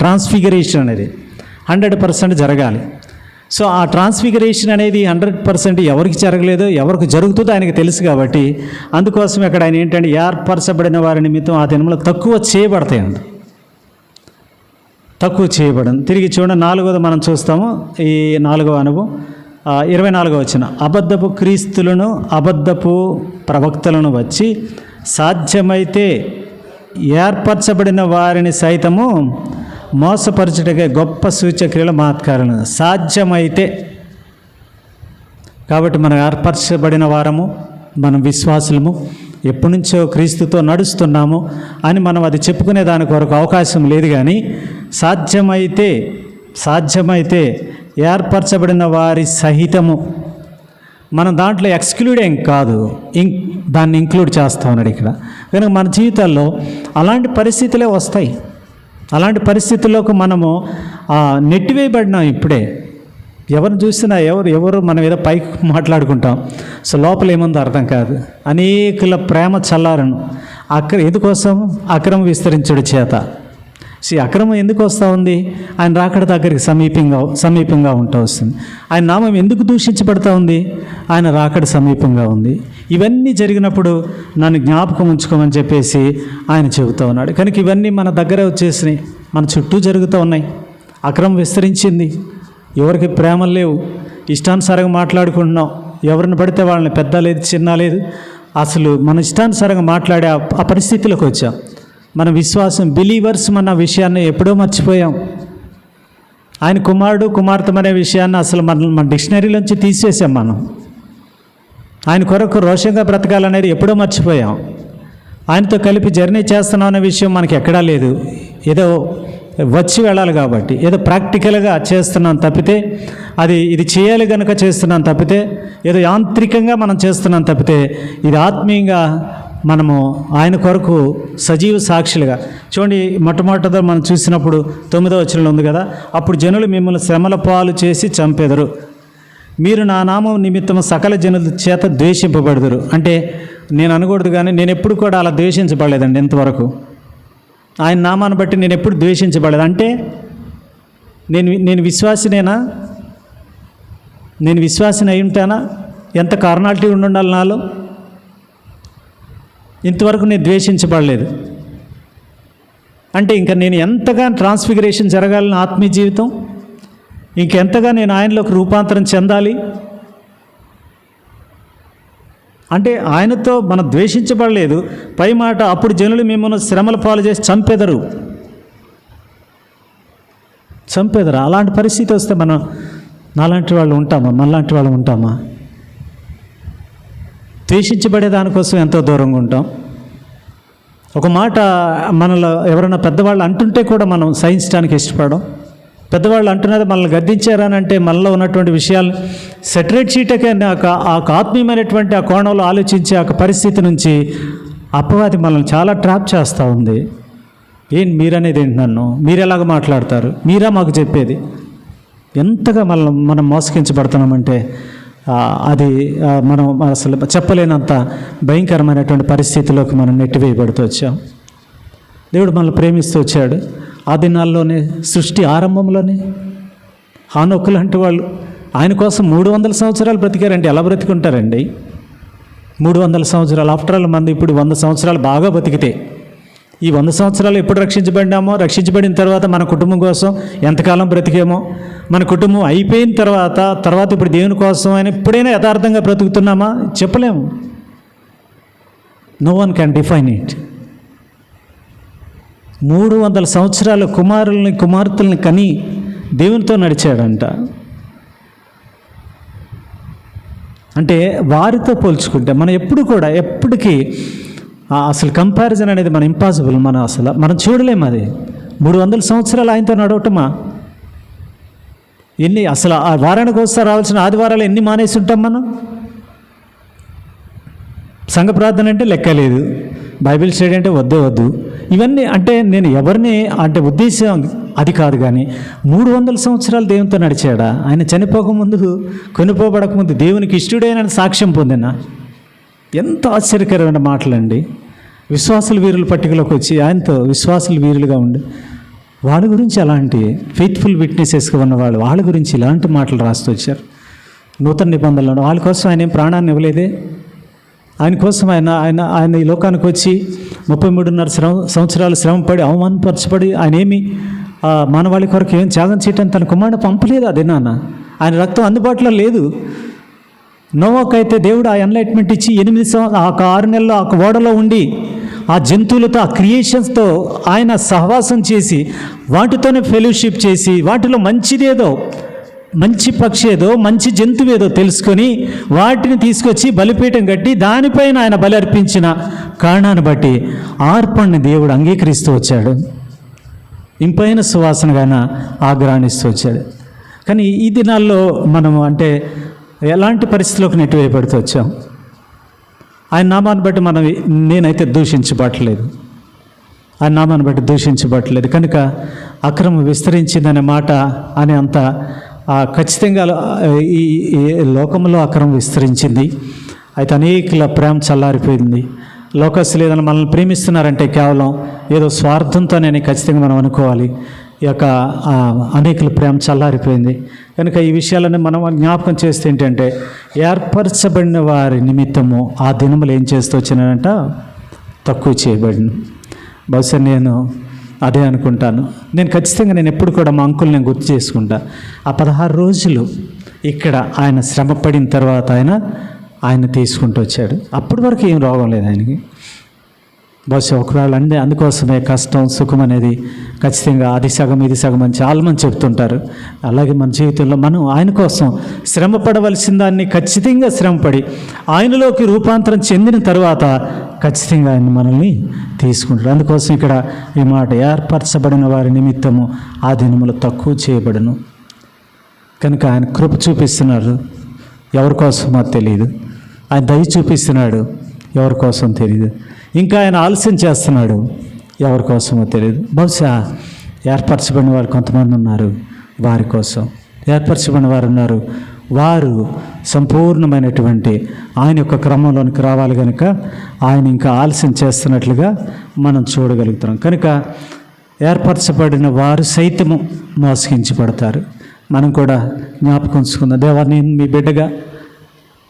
S1: ట్రాన్స్ఫిగరేషన్ అనేది 100% జరగాలి. సో ఆ ట్రాన్స్ఫిగరేషన్ అనేది 100% ఎవరికి జరగలేదో ఎవరికి జరుగుతుందో ఆయనకు తెలుసు. కాబట్టి అందుకోసం ఇక్కడ ఆయన ఏంటంటే ఏర్పరచబడిన వారి నిమిత్తం ఆ దినంలో తక్కువ చేయబడతాయండి. తక్కువ చేయబడింది. తిరిగి చూడండి 4వది మనం చూస్తాము. ఈ 4వ అనుభవం 24వ వచనం, అబద్ధపు క్రీస్తులను అబద్ధపు ప్రవక్తలను వచ్చి సాధ్యమైతే ఏర్పరచబడిన వారిని సైతము మోసపరచుటకే గొప్ప సూచక్రియలు మహత్కారాలు. సాధ్యమైతే, కాబట్టి మనం ఏర్పరచబడిన వారము, మనం విశ్వాసులము, ఎప్పటి నుంచో క్రీస్తుతో నడుస్తున్నాము అని మనం అది చెప్పుకునే దాని కొరకు అవకాశం లేదు. కానీ సాధ్యమైతే ఏర్పరచబడిన వారి సహితము, మనం దాంట్లో ఎక్స్క్లూడ్ ఏం కాదు, దాన్ని ఇంక్లూడ్ చేస్తా ఉన్నాడు ఇక్కడ. కనుక మన జీవితాల్లో అలాంటి పరిస్థితులే వస్తాయి. అలాంటి పరిస్థితుల్లోకి మనము నెట్టివేయబడినాం. ఇప్పుడే ఎవరిని చూసినా ఎవరు మనం ఏదో పైకి మాట్లాడుకుంటాం, సో లోపల ఏముందో అర్థం కాదు. అనేకుల ప్రేమ చల్లారను ఎందుకోసం? అక్రమం విస్తరించడు చేత. అక్రమం ఎందుకు వస్తూ ఉంది? ఆయన రాకడ దగ్గరికి సమీపంగా ఉంటా వస్తుంది. ఆయన నామం ఎందుకు దూషించబడతా ఉంది? ఆయన రాకడ సమీపంగా ఉంది. ఇవన్నీ జరిగినప్పుడు నన్ను జ్ఞాపకం ఉంచుకోమని చెప్పేసి ఆయన చెబుతూ ఉన్నాడు. కనుక ఇవన్నీ మన దగ్గర వచ్చేసినాయి, మన చుట్టూ జరుగుతూ ఉన్నాయి. అక్రమం విస్తరించింది, ఎవరికి ప్రేమలు లేవు, ఇష్టానుసారంగా మాట్లాడుకుంటున్నాం. ఎవరిని పడితే వాళ్ళని పెద్ద లేదు చిన్న లేదు, అసలు మన ఇష్టానుసారంగా మాట్లాడే ఆ పరిస్థితిలోకి వచ్చాం. మన విశ్వాసం బిలీవర్స్ మన విషయాన్ని ఎప్పుడో మర్చిపోయాం. ఆయన కుమారుడు కుమార్తె అనే విషయాన్ని అసలు మన డిక్షనరీలోంచి తీసేసాం. మనం ఆయన కొరకు రోషంగా బ్రతకాలనేది ఎప్పుడో మర్చిపోయాం. ఆయనతో కలిపి జర్నీ చేస్తున్నాం అనే విషయం మనకి ఎక్కడా లేదు. ఏదో వచ్చి వెళ్ళాలి కాబట్టి ఏదో ప్రాక్టికల్గా చేస్తున్నాం తప్పితే, ఇది చేయాలి కనుక చేస్తున్నాం తప్పితే, ఏదో యాంత్రికంగా మనం చేస్తున్నాం తప్పితే, ఇది ఆత్మీయంగా మనము ఆయన కొరకు సజీవ సాక్షులుగా. చూడండి, మొట్టమొదటిగా మనం చూసినప్పుడు 9వ వచనంలో ఉంది కదా, అప్పుడు జనులు మిమ్మల్ని శ్రమల పాలు చేసి చంపెదరు, మీరు నా నామం నిమిత్తం సకల జనుల చేత ద్వేషింపబడదురు. అంటే నేను అనకూడదు, కానీ నేను ఎప్పుడు కూడా అలా ద్వేషించబడలేదండి ఇంతవరకు. ఆయన నామాన్ని బట్టి నేను ఎప్పుడు ద్వేషించబడలేదు. అంటే నేను విశ్వాసినేనా? నేను విశ్వాసిని అయి ఉంటానా? ఎంత కార్నాలిటీ ఉండాలి నాలో? ఇంతవరకు నేను ద్వేషించబడలేదు. అంటే ఇంకా నేను ఎంతగా ట్రాన్స్ఫిగరేషన్ జరగాలని ఆత్మీయ జీవితం, ఇంకెంతగా నేను ఆయనలోకి రూపాంతరం చెందాలి అంటే ఆయనతో మనం ద్వేషించబడలేదు. పై మాట, అప్పుడు జనులు మిమ్మల్ని శ్రమల పాలు చేసి చంపెదరు. అలాంటి పరిస్థితి వస్తే మనం నాలాంటి వాళ్ళు ఉంటామా? మనలాంటి వాళ్ళు ఉంటామా? ద్వేషించబడే దానికోసం ఎంతో దూరంగా ఉంటాం. ఒక మాట మనలో ఎవరైనా పెద్దవాళ్ళు అంటుంటే కూడా మనం సహించడానికి ఇష్టపడం. పెద్దవాళ్ళు అంటున్నది మనల్ని గద్దించారని అంటే మనలో ఉన్నటువంటి విషయాలు సెటరేట్ చేయటకే ఆత్మీయమైనటువంటి ఆ కోణంలో ఆలోచించే ఆ పరిస్థితి నుంచి అపవాది మనల్ని చాలా ట్రాప్ చేస్తూ ఉంది. మీరనేది ఏంటి? నన్ను మీరు ఎలాగ మాట్లాడతారు? మీరా మాకు చెప్పేది? ఎంతగా మనం మోసగించబడుతున్నామంటే అది మనం అసలు చెప్పలేనంత భయంకరమైనటువంటి పరిస్థితిలోకి మనం నెట్టివేయబడుతూ వచ్చాం. దేవుడు మనల్ని ప్రేమిస్తూ వచ్చాడు. ఆ దినాల్లోనే, సృష్టి ఆరంభంలోనే హానోకు లాంటి వాళ్ళు ఆయన కోసం 300 సంవత్సరాలు బ్రతికారంటే ఎలా బ్రతికుంటారండి? 300 సంవత్సరాలు. ఆఫ్టర్ ఆల్ మంది ఇప్పుడు 100 సంవత్సరాలు బాగా బతికితే, ఈ 100 సంవత్సరాలు ఎప్పుడు రక్షించబడినామో, రక్షించబడిన తర్వాత మన కుటుంబం కోసం ఎంతకాలం బ్రతికేమో, మన కుటుంబం అయిపోయిన తర్వాత ఇప్పుడు దేవుని కోసం అని ఎప్పుడైనా యథార్థంగా బ్రతుకుతున్నామా? చెప్పలేము. No one can define it. 300 సంవత్సరాలు కుమార్తెల్ని కని దేవునితో నడిచాడంట. అంటే వారితో పోల్చుకుంటే మనం ఎప్పటికీ అసలు కంపారిజన్ అనేది మన ఇంపాసిబుల్. మనం చూడలేము. అది 300 సంవత్సరాలు ఆయనతో నడవటమా? అసలు ఆ వారానికి వస్తే రావాల్సిన ఆదివారాలు ఎన్ని మానేసి ఉంటాం మనం? సంఘ ప్రార్థన అంటే లెక్కలేదు, బైబిల్ స్టడీ అంటే వద్దు. ఇవన్నీ అంటే నేను ఎవరిని అంటే ఉద్దేశం అది కాదు. కానీ 300 సంవత్సరాలు దేవునితో నడిచాడా? ఆయన చనిపోకముందు, కొనిపోబడకముందు దేవునికి ఇష్టడైన సాక్ష్యం పొందినా? ఎంత ఆశ్చర్యకరమైన మాటలండి. విశ్వాసుల వీరుల పట్టికలోకి వచ్చి ఆయనతో విశ్వాసుల వీరులుగా ఉండి వాళ్ళ గురించి అలాంటి ఫెయిత్ఫుల్ విట్నెసెస్గా ఉన్నవాళ్ళు వాళ్ళ గురించి ఇలాంటి మాటలు రాస్తూ వచ్చారు. నూతన నిబంధనలు వాళ్ళ కోసం ఆయన ఏం ప్రాణాన్ని ఇవ్వలేదే. ఆయన కోసం ఆయన ఈ లోకానికి వచ్చి 33.5 సంవత్సరాలు శ్రమపడి అవమానపరచబడి ఆయన ఏమి మానవాళి కొరకు ఏం త్యాగం చేయటం తన కుమారుని పంపలేదు. అదే నాన్న, ఆయన రక్తం అందుబాటులో లేదు. నోవాకైతే దేవుడు ఆ ఎన్లైట్మెంట్ ఇచ్చి 8 సంవత్సరాలు 6 నెలలు ఆ ఓడలో ఉండి ఆ జంతువులతో, ఆ క్రియేషన్స్తో ఆయన సహవాసం చేసి వాటితోనే ఫెలోషిప్ చేసి వాటిలో మంచిదేదో, మంచి పక్షి ఏదో, మంచి జంతువు ఏదో తెలుసుకొని వాటిని తీసుకొచ్చి బలిపీఠం కట్టి దానిపైన ఆయన బలి అర్పించిన కారణాన్ని బట్టి ఆర్పణని దేవుడు అంగీకరిస్తూ వచ్చాడు. ఇంపైన సువాసనగా ఆయన ఆగ్రహిస్తూ వచ్చాడు. కానీ ఈ దినాల్లో మనము అంటే ఎలాంటి పరిస్థితుల్లోకి నెట్టివేయబడుతూ వచ్చాం. ఆయన నామాన్ని బట్టి నేనైతే దూషించబట్టలేదు, ఆయన నామాన్ని బట్టి దూషించబట్టలేదు. కనుక అక్రమం విస్తరించిందనే మాట అనే అంత ఖచ్చితంగా ఈ లోకంలో అక్రమం విస్తరించింది. అయితే అనేకుల ప్రేమ చల్లారిపోయింది. లోకస్తులు ఏదైనా మనల్ని ప్రేమిస్తున్నారంటే కేవలం ఏదో స్వార్థంతోనే ఖచ్చితంగా మనం అనుకోవాలి. ఈ యొక్క అనేకుల ప్రేమ చల్లారిపోయింది. కనుక ఈ విషయాలన్నీ మనం జ్ఞాపకం చేస్తే ఏంటంటే, ఏర్పరచబడిన వారి నిమిత్తము ఆ దినములు ఏం చేస్తూ వచ్చినానంట, తక్కువ చేయబడిన. బహుశా నేను అదే అనుకుంటాను. నేను ఖచ్చితంగా ఎప్పుడు కూడా మా అంకుల్ని నేను గుర్తు చేసుకుంటా. ఆ 16 రోజులు ఇక్కడ ఆయన శ్రమ పడిన తర్వాత ఆయన తీసుకుంటూ వచ్చాడు. అప్పటి వరకు ఏం రోగం లేదు ఆయనకి. బహుశా ఒకవేళ అందుకోసమే కష్టం సుఖం అనేది ఖచ్చితంగా అది సగం ఇది సగం అని చాలామంది చెప్తుంటారు. అలాగే మన జీవితంలో మనం ఆయన కోసం శ్రమ పడవలసిన దాన్ని ఖచ్చితంగా శ్రమపడి ఆయనలోకి రూపాంతరం చెందిన తర్వాత ఖచ్చితంగా ఆయన మనల్ని తీసుకుంటాడు. అందుకోసం ఇక్కడ ఈ మాట, ఏర్పరచబడిన వారి నిమిత్తము ఆ దినములు తక్కువ చేయబడును. కనుక ఆయన కృప చూపిస్తున్నారు, ఎవరి కోసమో తెలియదు. ఆయన దయ చూపిస్తున్నాడు, ఎవరి కోసం తెలియదు. ఇంకా ఆయన ఆలస్యం చేస్తున్నాడు, ఎవరి కోసమో తెలియదు. బహుశా ఏర్పరచబడిన వారు కొంతమంది ఉన్నారు, వారి కోసం ఏర్పరచబడిన వారు ఉన్నారు. వారు సంపూర్ణమైనటువంటి ఆయన యొక్క క్రమంలోనికి రావాలి. కనుక ఆయన ఇంకా ఆలస్యం చేస్తున్నట్లుగా మనం చూడగలుగుతున్నాం. కనుక ఏర్పరచబడిన వారు సైతము మోసగించబడతారు. మనం కూడా జ్ఞాపకం ఉంచుకుందాం. దేవా, నేను మీ బిడ్డగా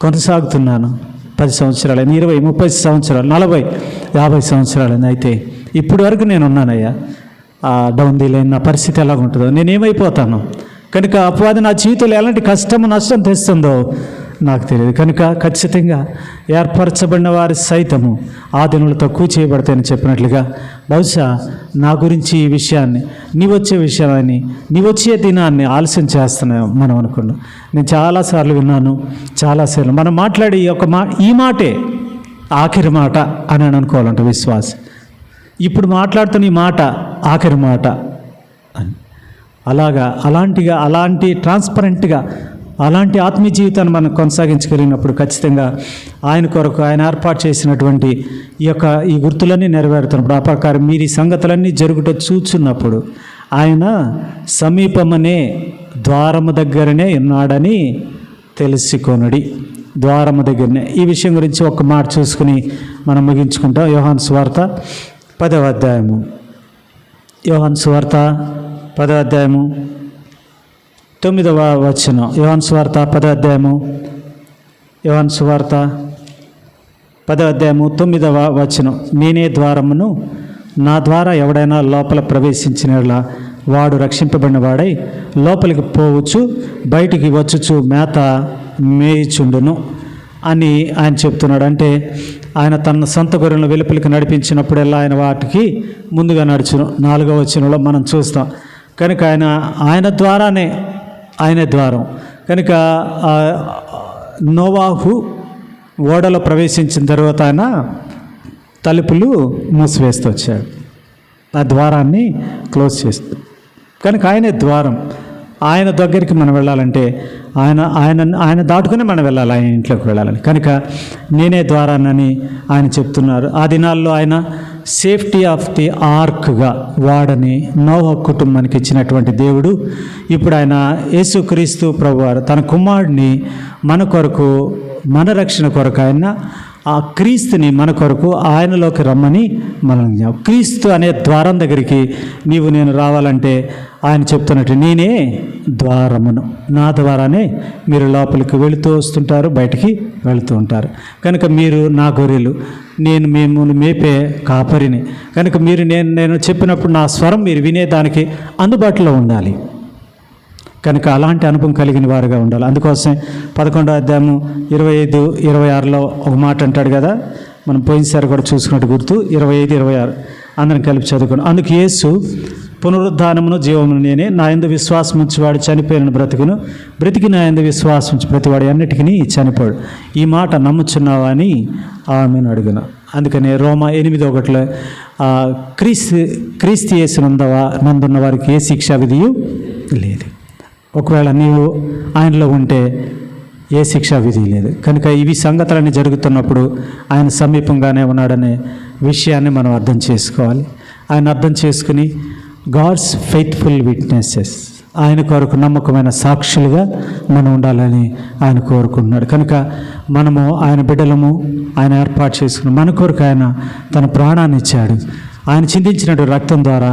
S1: కొనసాగుతున్నాను. 10 సంవత్సరాలు, 20, 30 సంవత్సరాలు, 40, 50 సంవత్సరాలు అయితే ఇప్పటి వరకు నేను ఉన్నానయ్యా. డౌన్ ది లైన్ నా పరిస్థితి ఎలాగుంటుందో, నేనేమైపోతాను. కనుక అపవాది నా జీవితంలో ఎలాంటి కష్టము నష్టం తెస్తుందో నాకు తెలియదు. కనుక ఖచ్చితంగా ఏర్పరచబడిన వారి సైతము ఆ దినములు తక్కువ చేయబడతాయని చెప్పినట్లుగా బహుశా నా గురించి ఈ విషయాన్ని, వచ్చే విషయాన్ని, వచ్చే దినాన్ని ఆలస్యం చేస్తున్నాం మనం అనుకున్నాం. నేను చాలాసార్లు విన్నాను, చాలాసార్లు మనం మాట్లాడే ఈ మాటే ఆఖరి మాట అని అనుకోవాలంట విశ్వాసం. ఇప్పుడు మాట్లాడుతున్న ఈ మాట ఆఖరి మాట అని అలాంటి ట్రాన్స్పరెంట్గా అలాంటి ఆత్మీయ జీవితాన్ని మనం కొనసాగించగలిగినప్పుడు ఖచ్చితంగా ఆయన కొరకు ఆయన ఏర్పాటు చేసినటువంటి ఈ గుర్తులన్నీ నెరవేరుతున్నప్పుడు, ఆ ప్రకారం మీరు ఈ సంగతులన్నీ జరుగుట చూచున్నప్పుడు ఆయన సమీపమనే ద్వారము దగ్గరనే ఉన్నాడని తెలుసుకొనుడి. ద్వారము దగ్గరనే. ఈ విషయం గురించి ఒక మాట చూసుకుని మనం ముగించుకుంటాం. యోహాను సువార్త 10వ అధ్యాయము. యోహాను సువార్త 10వ అధ్యాయము 9వ వచనం. యోహాను సువార్త 10వ అధ్యాయము 9వ వచనం. నేనే ద్వారమును, నా ద్వారా ఎవడైనా లోపల ప్రవేశించినలా వాడు రక్షింపబడిన వాడై లోపలికి పోవచ్చు, బయటికి వచ్చుచు మేత మేయిచుండును అని ఆయన చెప్తున్నాడు. అంటే ఆయన తన సొంత గొర్రెలను వెలుపలికి నడిపించినప్పుడల్లా ఆయన వాటికి ముందుగా నడుచును. 4వ వచనంలో మనం చూస్తాం. కనుక ఆయన ద్వారానే, ఆయనే ద్వారం. కనుక నోవాహు ఓడలో ప్రవేశించిన తర్వాత ఆయన తలుపులు మూసివేస్తూ వచ్చాడు, ఆ ద్వారాన్ని క్లోజ్ చేస్తూ. కనుక ఆయనే ద్వారం. ఆయన దగ్గరికి మనం వెళ్ళాలంటే ఆయన దాటుకుని మనం వెళ్ళాలి, ఆయన ఇంట్లోకి వెళ్ళాలని. కనుక నేనే ద్వారానని ఆయన చెప్తున్నారు. ఆ దినాల్లో ఆయన సేఫ్టీ ఆఫ్ ది ఆర్క్గా వాడని నోవా కుటుంబానికి ఇచ్చినటువంటి దేవుడు ఇప్పుడు ఆయన యేసుక్రీస్తు ప్రభువారు తన కుమారుడిని మన కొరకు, మన రక్షణ కొరకు ఆయన ఆ క్రీస్తుని మన కొరకు ఆయనలోకి రమ్మని మనల్ని క్రీస్తు అనే ద్వారం దగ్గరికి నేను రావాలంటే ఆయన చెప్తున్నట్టు నేనే ద్వారమును, నా ద్వారానే మీరు లోపలికి వెళుతూ వస్తుంటారు, బయటికి వెళుతూ ఉంటారు. కనుక మీరు నా గొర్రెలు, మేము మేపే కాపరిని. కనుక మీరు నేను చెప్పినప్పుడు నా స్వరం మీరు వినేదానికి అందుబాటులో ఉండాలి. కనుక అలాంటి అనుభవం కలిగిన వారుగా ఉండాలి. అందుకోసం 11వ అధ్యాయము 25, 26లో ఒక మాట అంటాడు కదా, మనం పోయినసారి కూడా చూసుకున్నట్టు గుర్తు. 25, 26 అందరం కలిపి చదువుకున్నాం. అందుకు యేసు, పునరుద్ధానమును జీవమును నేనే, నా యందు విశ్వాసం ఉంచివాడు చనిపోయిన బ్రతుకును, బ్రతికి నా యందు విశ్వాసం ఉంచి ప్రతివాడు అన్నిటికీ చనిపోడు. ఈ మాట నమ్ముచున్నావా అని ఆమెను అడుగున. అందుకనే రోమా 8:1 క్రీస్తు నందున్న వారికి ఏ శిక్షా విధియు లేదు. ఒకవేళ నీవు ఆయనలో ఉంటే ఏ శిక్షా విధి లేదు. కనుక ఇవి సంగతులన్నీ జరుగుతున్నప్పుడు ఆయన సమీపంగానే ఉన్నాడనే విషయాన్ని మనం అర్థం చేసుకోవాలి. ఆయన అర్థం చేసుకుని గాడ్స్ ఫెయిత్ఫుల్ విట్నెసెస్, ఆయన కొరకు నమ్మకమైన సాక్షులుగా మనం ఉండాలని ఆయన కోరుకుంటున్నాడు. కనుక మనము ఆయన బిడ్డలము, ఆయన ఏర్పాటు చేసుకుని మన కొరకు ఆయన తన ప్రాణాన్ని ఇచ్చాడు. ఆయన చిందించిన రక్తం ద్వారా,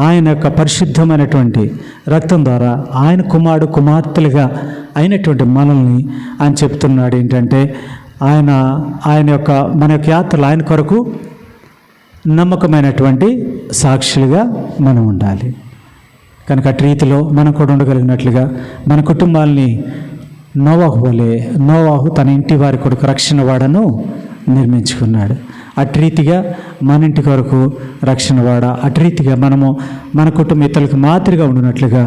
S1: ఆయన యొక్క పరిశుద్ధమైనటువంటి రక్తం ద్వారా ఆయన కుమార్తెలుగా అయినటువంటి మనల్ని ఆయన చెప్తున్నాడు ఏంటంటే, ఆయన యొక్క మన యొక్క యాత్రలు ఆయన కొరకు నమ్మకమైనటువంటి సాక్షులుగా మనం ఉండాలి. కనుక అటు రీతిలో మనం కూడా ఉండగలిగినట్లుగా మన కుటుంబాలని నోవాహు తన ఇంటి వారి కొరకు రక్షణ వాడను నిర్మించుకున్నాడు. అటు రీతిగా మన ఇంటి కొరకు రక్షణ వాడ, అటు రీతిగా మనము మన కుటుంబ ఇతరులకు మాదిరిగా ఉండినట్లుగా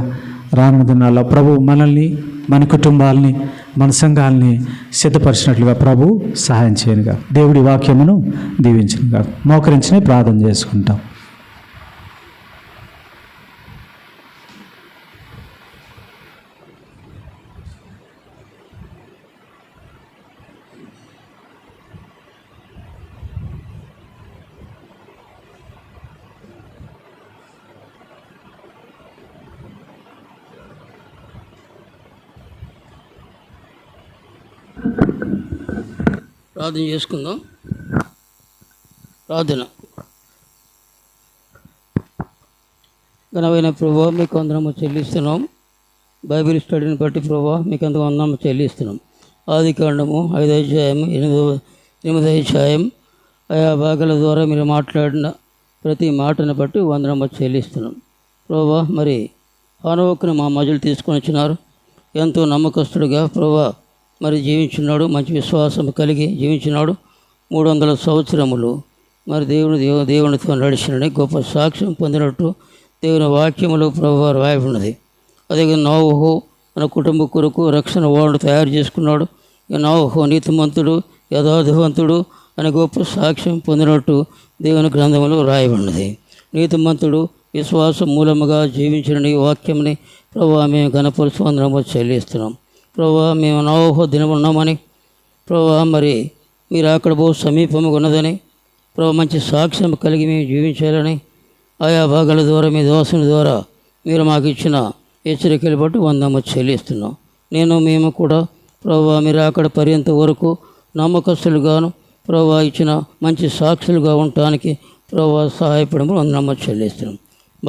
S1: రానున్న దినాల్లో ప్రభు మనల్ని, మన కుటుంబాలని, మన సంఘాలని సిద్ధపరిచినట్లుగా ప్రభు సహాయం చేయనుగా. దేవుడి వాక్యమును దీవించునుగా. మోకరించి ప్రార్థన చేసుకుంటాం.
S2: ప్రార్థన చేసుకుందాం. ప్రార్థన. ఘనమైన ప్రభువా, మీకు వందనము చెల్లిస్తున్నాం. బైబిల్ స్టడీని బట్టి ప్రభువా, మీకు అంత వందనము చెల్లిస్తున్నాం. ఆదికాండము 5వ అధ్యాయం 8వ అధ్యాయం ఆయా భాగాల ద్వారా మీరు మాట్లాడిన ప్రతి మాటను బట్టి వందనము చెల్లిస్తున్నాం. ప్రభువా, మరి హానోకును మా మధ్యలో తీసుకొని వచ్చినారు. ఎంతో నమ్మకస్తుడుగా ప్రభువా మరి జీవించున్నాడు, మంచి విశ్వాసం కలిగి జీవించినాడు. 300 సంవత్సరములు మరి దేవునితో నడిచినని గొప్ప సాక్ష్యం పొందినట్టు దేవుని వాక్యములు ప్రభువు రాయబడినది. అదే నోవహు మన కుటుంబ కొరకు రక్షణ ఓడను తయారు చేసుకున్నాడు. నోవహు నీతిమంతుడు, యథార్థవంతుడు అని గొప్ప సాక్ష్యం పొందినట్టు దేవుని గ్రంథములు రాయబడినది. నీతిమంతుడు విశ్వాసం మూలముగా జీవించిన నీ వాక్యంని ప్రభువా మేము ఘనపరుచు వందనము చెల్లిస్తున్నాం. ప్రభువా, మేము నోవహు దినమున్నామని ప్రభువా, మరి మీరు అక్కడ బహు సమీపముగా ఉన్నదని ప్రభు మంచి సాక్ష్యం కలిగి మేము జీవించాలని ఆయా భాగాల ద్వారా మీ దోషుల ద్వారా మీరు మాకు ఇచ్చిన హెచ్చరికలు బట్టి వందనము చెల్లిస్తున్నాం. మేము కూడా ప్రభువా మీరు అక్కడ పర్యంత వరకు నమ్మకస్తులుగాను ప్రభువా ఇచ్చిన మంచి సాక్షులుగా ఉండటానికి ప్రభువా సహాయపడము వందనము చెల్లిస్తున్నాం.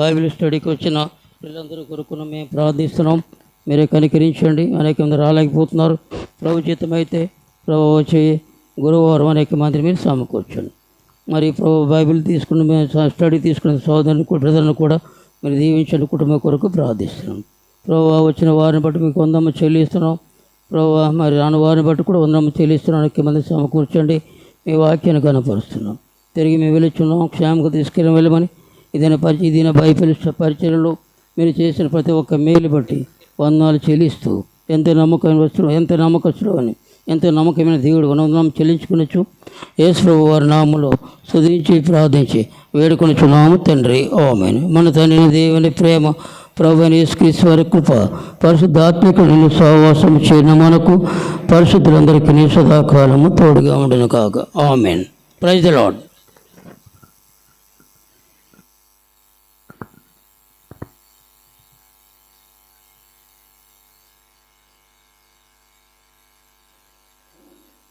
S2: బైబిల్ స్టడీకి వచ్చిన పిల్లలందరూ కొరకును మేము ప్రార్థిస్తున్నాం. మీరే కనికరించండి. అనేక మంది రాలేకపోతున్నారు. ప్రభు చిత్తమైతే ప్రభు వచ్చే గురువారం అనేక మంది మీరు సమకూర్చండి. మరి ప్రభు బైబిల్ తీసుకుని స్టడీ తీసుకున్న సోదరుని బ్రదర్ని కూడా మీరు దీవించండి. కుటుంబం కొరకు ప్రార్థిస్తున్నాం. ప్రభు వచ్చిన వారిని బట్టి మీకు వందనము చెల్లిస్తున్నాం. ప్రభు మరి రాని వారిని బట్టి కూడా వందనము చెల్లిస్తున్నాం. అనేక మంది సమకూర్చండి. మీ వాక్యాన్ని కనపరుస్తున్నాం. తిరిగి మేము వెళుచున్నాం. క్షేమంగా వెళ్ళమని ఇదైనా బైబిల్ పరిచయంలో మీరు చేసిన ప్రతి ఒక్క మేలు బట్టి వందనాలు చెల్లిస్తూ ఎంత నమ్మకస్తుడు అని ఎంతో నమ్మకమైన దేవుడు వందనం చెల్లించుకునొచ్చు. యేసు ప్రభు వారి నామములో స్తుతించి ప్రార్థించి వేడుకొనుచున్నాము తండ్రి, ఆమేన్. మన తండ్రి దేవుని ప్రేమ, ప్రభువైన యేసుక్రీస్తు వారి కృప, పరిశుద్ధాత్మికుడిని సహవాసం చేయన మనకు పరిశుద్ధులందరికీ సదాకాలము తోడుగా ఉండును కాక. ఆమేన్. Praise the lord.